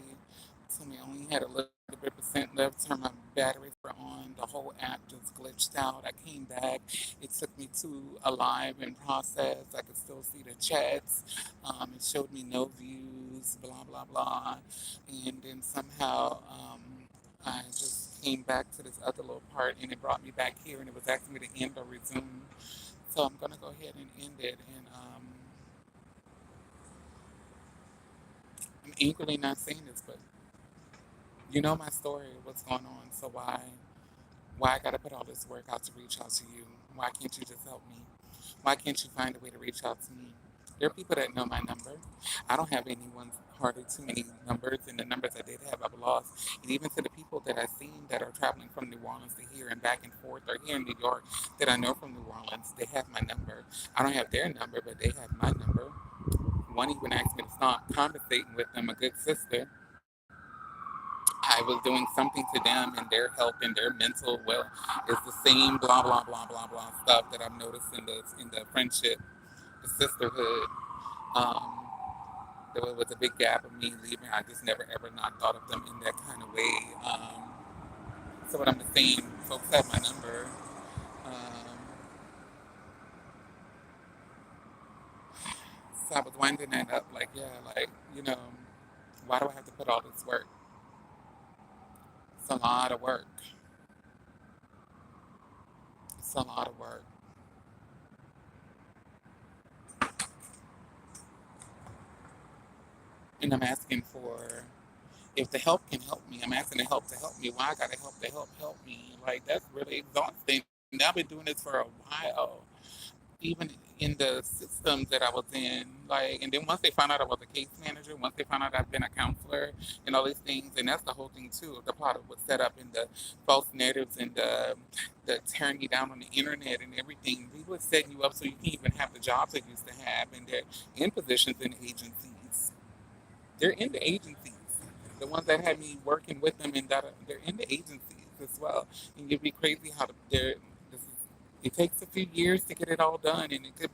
told me I only had a little bit percent left. Turned my batteries were on. The whole app just glitched out. I came back. It took me to a live in process. I could still see the chats. It showed me no views, blah, blah, blah. And then somehow I just came back to this other little part and it brought me back here and it was asking me to end or resume. So I'm going to go ahead and end it. And I'm angrily not saying this, but you know my story, what's going on. So why I gotta put all this work out to reach out to you? Why can't you just help me? Why can't you find a way to reach out to me? There are people that know my number. I don't have anyone's hardly too many numbers, and the numbers I did have, I've lost. And even to the people that I've seen that are traveling from New Orleans to here and back and forth, or here in New York that I know from New Orleans, they have my number. I don't have their number, but they have my number. One even asked me to stop conversating with them, a good sister. I was doing something to them and their health and their mental well is the same blah blah blah blah blah stuff that I've noticed in the friendship, the sisterhood. Um, there was a big gap of me leaving. I just never ever not thought of them in that kind of way. So what I'm saying, folks have my number. Um, so I was winding that up, like yeah, like you know, why do I have to put all this work? It's a lot of work. It's a lot of work. And I'm asking for if the help can help me, I'm asking the help to help me. Why I gotta help the help me? Like that's really exhausting. And I've been doing this for a while, even in the systems that I was in. Like, and then once they found out I was a case manager, once they found out I've been a counselor and all these things, and that's the whole thing too. The plot was set up in the false narratives and the tearing you down on the internet and everything. People are setting you up so you can't even have the jobs they used to have, and they're in positions in agencies. They're in the agencies. The ones that had me working with them, and that they're in the agencies as well. And you'd be crazy how they're. This is, it takes a few years to get it all done, and it could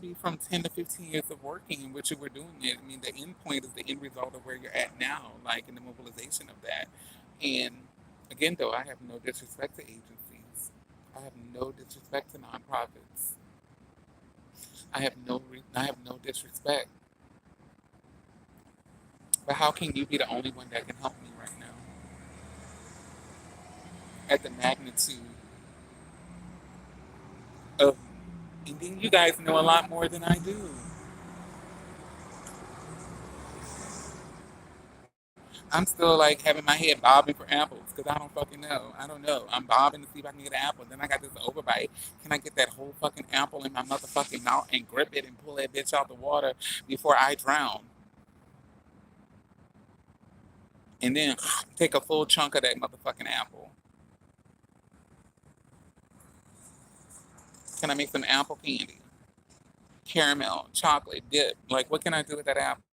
be from 10 to 15 years of working in which you were doing it. I mean, the end point is the end result of where you're at now, like in the mobilization of that. And again, though, I have no disrespect to agencies. I have no disrespect to nonprofits. I have no disrespect. But how can you be the only one that can help me right now at the magnitude of? And then you guys know a lot more than I do. I'm still like having my head bobbing for apples because I don't fucking know. I don't know. I'm bobbing to see if I can get an apple. Then I got this overbite. Can I get that whole fucking apple in my motherfucking mouth and grip it and pull that bitch out the water before I drown? And then take a full chunk of that motherfucking apple. Can I make some apple candy? Caramel, chocolate, dip. Like, what can I do with that apple?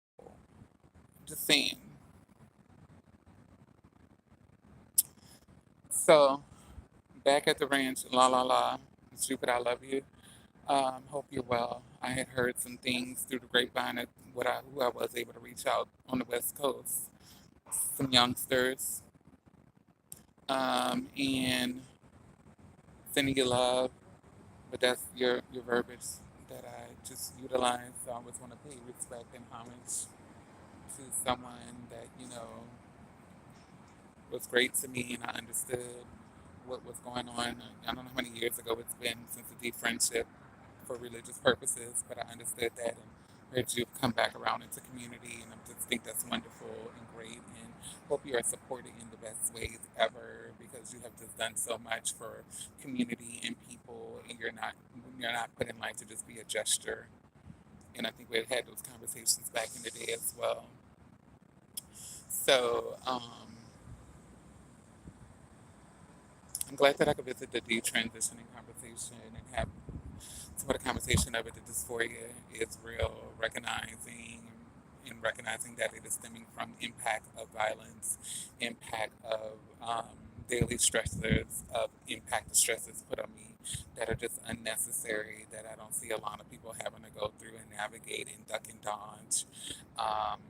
Just saying. So, back at the ranch, la la la. Stupid, I love you. Hope you're well. I had heard some things through the grapevine of who I was able to reach out on the West Coast. Some youngsters, and sending you love, but that's your verbiage that I just utilize. So I always want to pay respect and homage to someone that was great to me, and I understood what was going on. I don't know how many years ago it's been since the deep friendship for religious purposes, but I understood that and heard you come back around into community, and I just think that's wonderful and great, and hope you are supported in the best ways ever because you have just done so much for community and people, and you're not put in life to just be a gesture. And I think we had those conversations back in the day as well. So I'm glad that I could visit the detransitioning conversation and have some of the conversation of it. The dysphoria is real, recognizing that it is stemming from impact of violence, impact of daily stressors, of impact the stresses put on me that are just unnecessary, that I don't see a lot of people having to go through and navigate and duck and dodge. Um,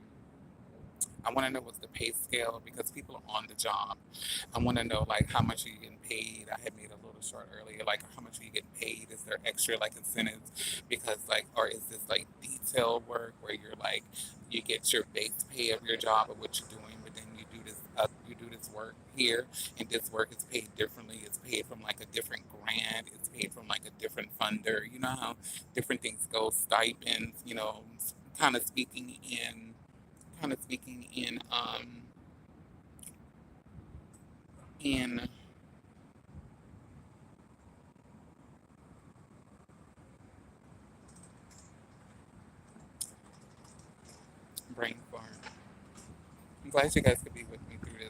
I want to know what's the pay scale because people are on the job. I want to know like how much are you getting paid. I had made a little short earlier, like how much are you getting paid? Is there extra like incentives? Because like, or is this like detailed work where you're like you get your base pay of your job of what you're doing, but then you do this work here, and this work is paid differently. It's paid from like a different grant. It's paid from like a different funder. You know how different things go, stipends. You know, kind of speaking in kind of speaking in brain fart. I'm glad you guys could be with me through this.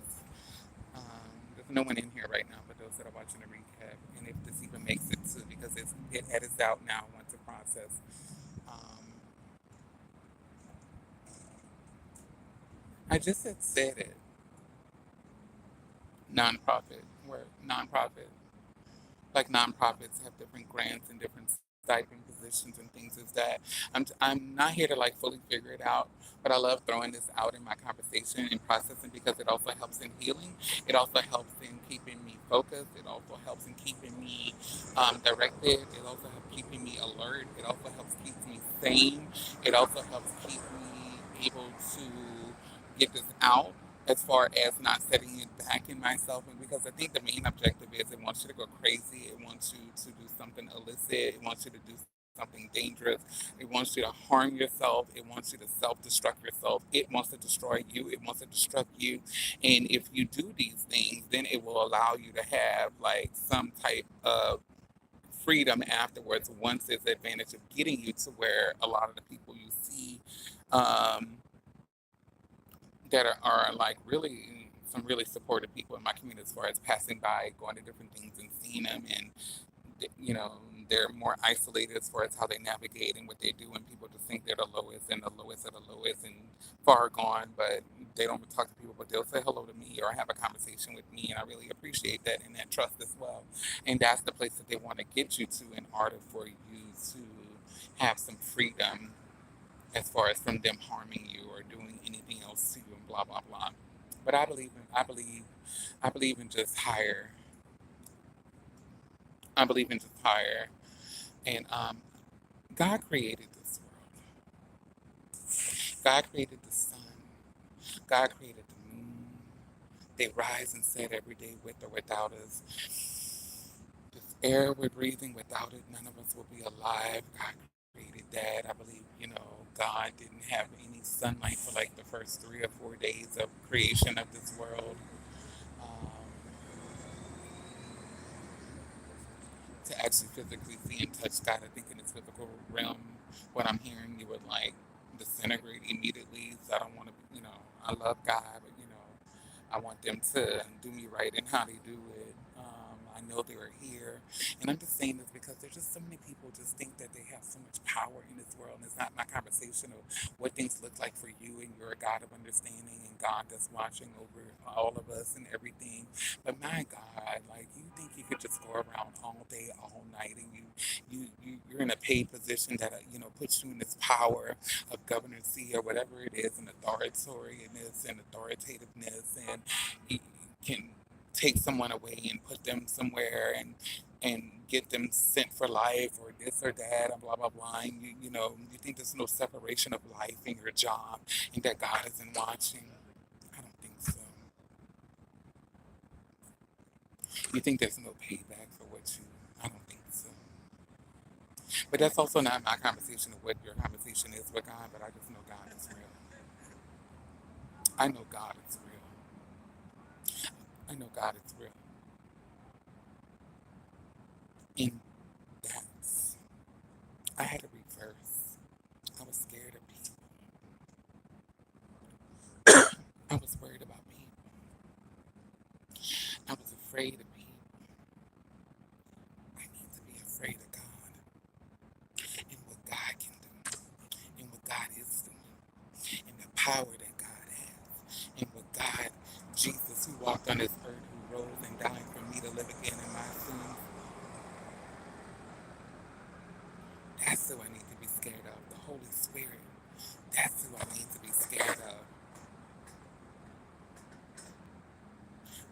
There's no one in here right now, but those that are watching the recap, and if this even makes it to, because it edits out now once it process. Um, I just had said it. Nonprofit work, nonprofit. Like nonprofits have different grants and different stipend positions and things as that. I'm not here to like fully figure it out, but I love throwing this out in my conversation and processing because it also helps in healing. It also helps in keeping me focused. It also helps in keeping me directed. It also helps keeping me alert. It also helps keep me sane. It also helps keep me able to get this out as far as not setting it back in myself. And because I think the main objective is it wants you to go crazy, it wants you to do something illicit, it wants you to do something dangerous, it wants you to harm yourself, it wants you to self-destruct yourself, it wants to destroy you, it wants to destruct you. And if you do these things, then it will allow you to have like some type of freedom afterwards once there's the advantage of getting you to where a lot of the people you see um, that are like really some really supportive people in my community as far as passing by, going to different things and seeing them, and you know they're more isolated as far as how they navigate and what they do, and people just think they're the lowest and the lowest of the lowest and far gone, but they don't talk to people, but they'll say hello to me or have a conversation with me, and I really appreciate that and that trust as well. And that's the place that they want to get you to in order for you to have some freedom as far as from them harming you or doing anything else to you and blah blah blah. But I believe in just higher. I believe in just higher. And God created this world. God created the sun. God created the moon. They rise and set every day with or without us. This air we're breathing, without it, none of us will be alive. God created that. I believe, you know, God didn't have any sunlight for like the first 3 or 4 days of creation of this world. Um, to actually physically see and touch God, I think in this physical realm, what I'm hearing, you would like disintegrate immediately. So I don't want to, you know, I love God, but you know, I want them to do me right in how they do it. I know they are here, and I'm just saying this because there's just so many people just think that they have so much power in this world, and it's not my conversation of what things look like for you, and you're a God of understanding and God that's watching over all of us and everything. But my God, like you think you could just go around all day, all night, and you're in a paid position that you know puts you in this power of governancy or whatever it is, and authoritarianness and authoritativeness, and you can take someone away and put them somewhere and get them sent for life or this or that and blah blah blah. And you know you think there's no separation of life in your job and that God isn't watching. I don't think so. You think there's no payback for what you. I don't think so. But that's also not my conversation of what your conversation is with God. But I just know God is real. I know God is real. I know God is real. And that's. I had to reverse. I was afraid of people. I need to be afraid of God and what God can do and what God is doing and the power that God has and what God, Jesus, who walked on this earth, who rose and died for me to live again in my sins, that's who I need to be scared of. The Holy Spirit. That's who I need to be scared of.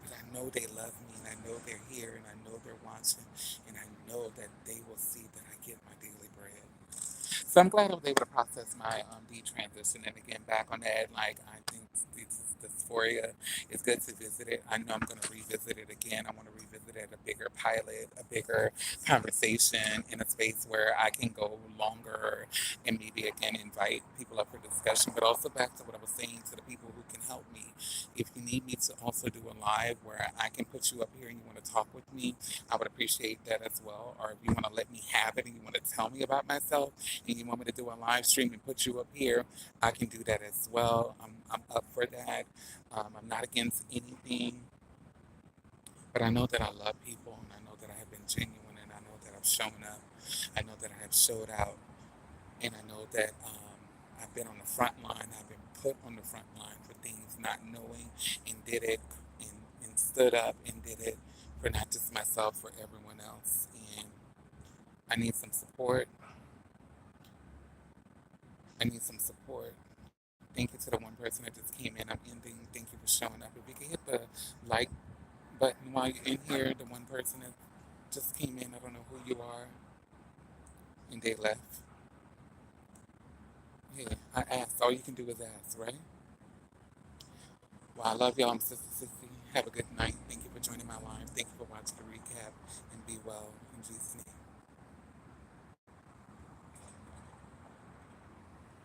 But I know they love me, and I know they're here, and I know they're watching, and I know that they will see that I get my daily bread. So I'm glad I was able to process my detransition and again back on that. Like I think this dysphoria is good to visit it. I know I'm going to revisit it again. I want to revisit it a bigger pilot, a bigger conversation in a space where I can go longer and maybe again invite people up for discussion. But also back to what I was saying to the people who can help me. If you need me to also do a live where I can put you up here and you want to talk with me, I would appreciate that as well. Or if you want to let me have it and you want to tell me about myself and you want me to do a live stream and put you up here, I can do that as well. I'm up for that. I'm not against anything, but I know that I love people and I know that I have been genuine and I know that I've shown up. I know that I have showed out and I know that I've been on the front line. I've been put on the front line for things, not knowing, and did it and stood up and did it for not just myself, for everyone else. And I need some support. I need some support. Thank you to the one person that just came in. I'm ending. Thank you for showing up. If you can hit the like button while you're in here, the one person that just came in, I don't know who you are, and they left. Yeah, I asked. All you can do is ask, right? Well, I love y'all. I'm Sister Sissy. Have a good night. Thank you for joining my live. Thank you for watching the recap, and be well in Jesus' name.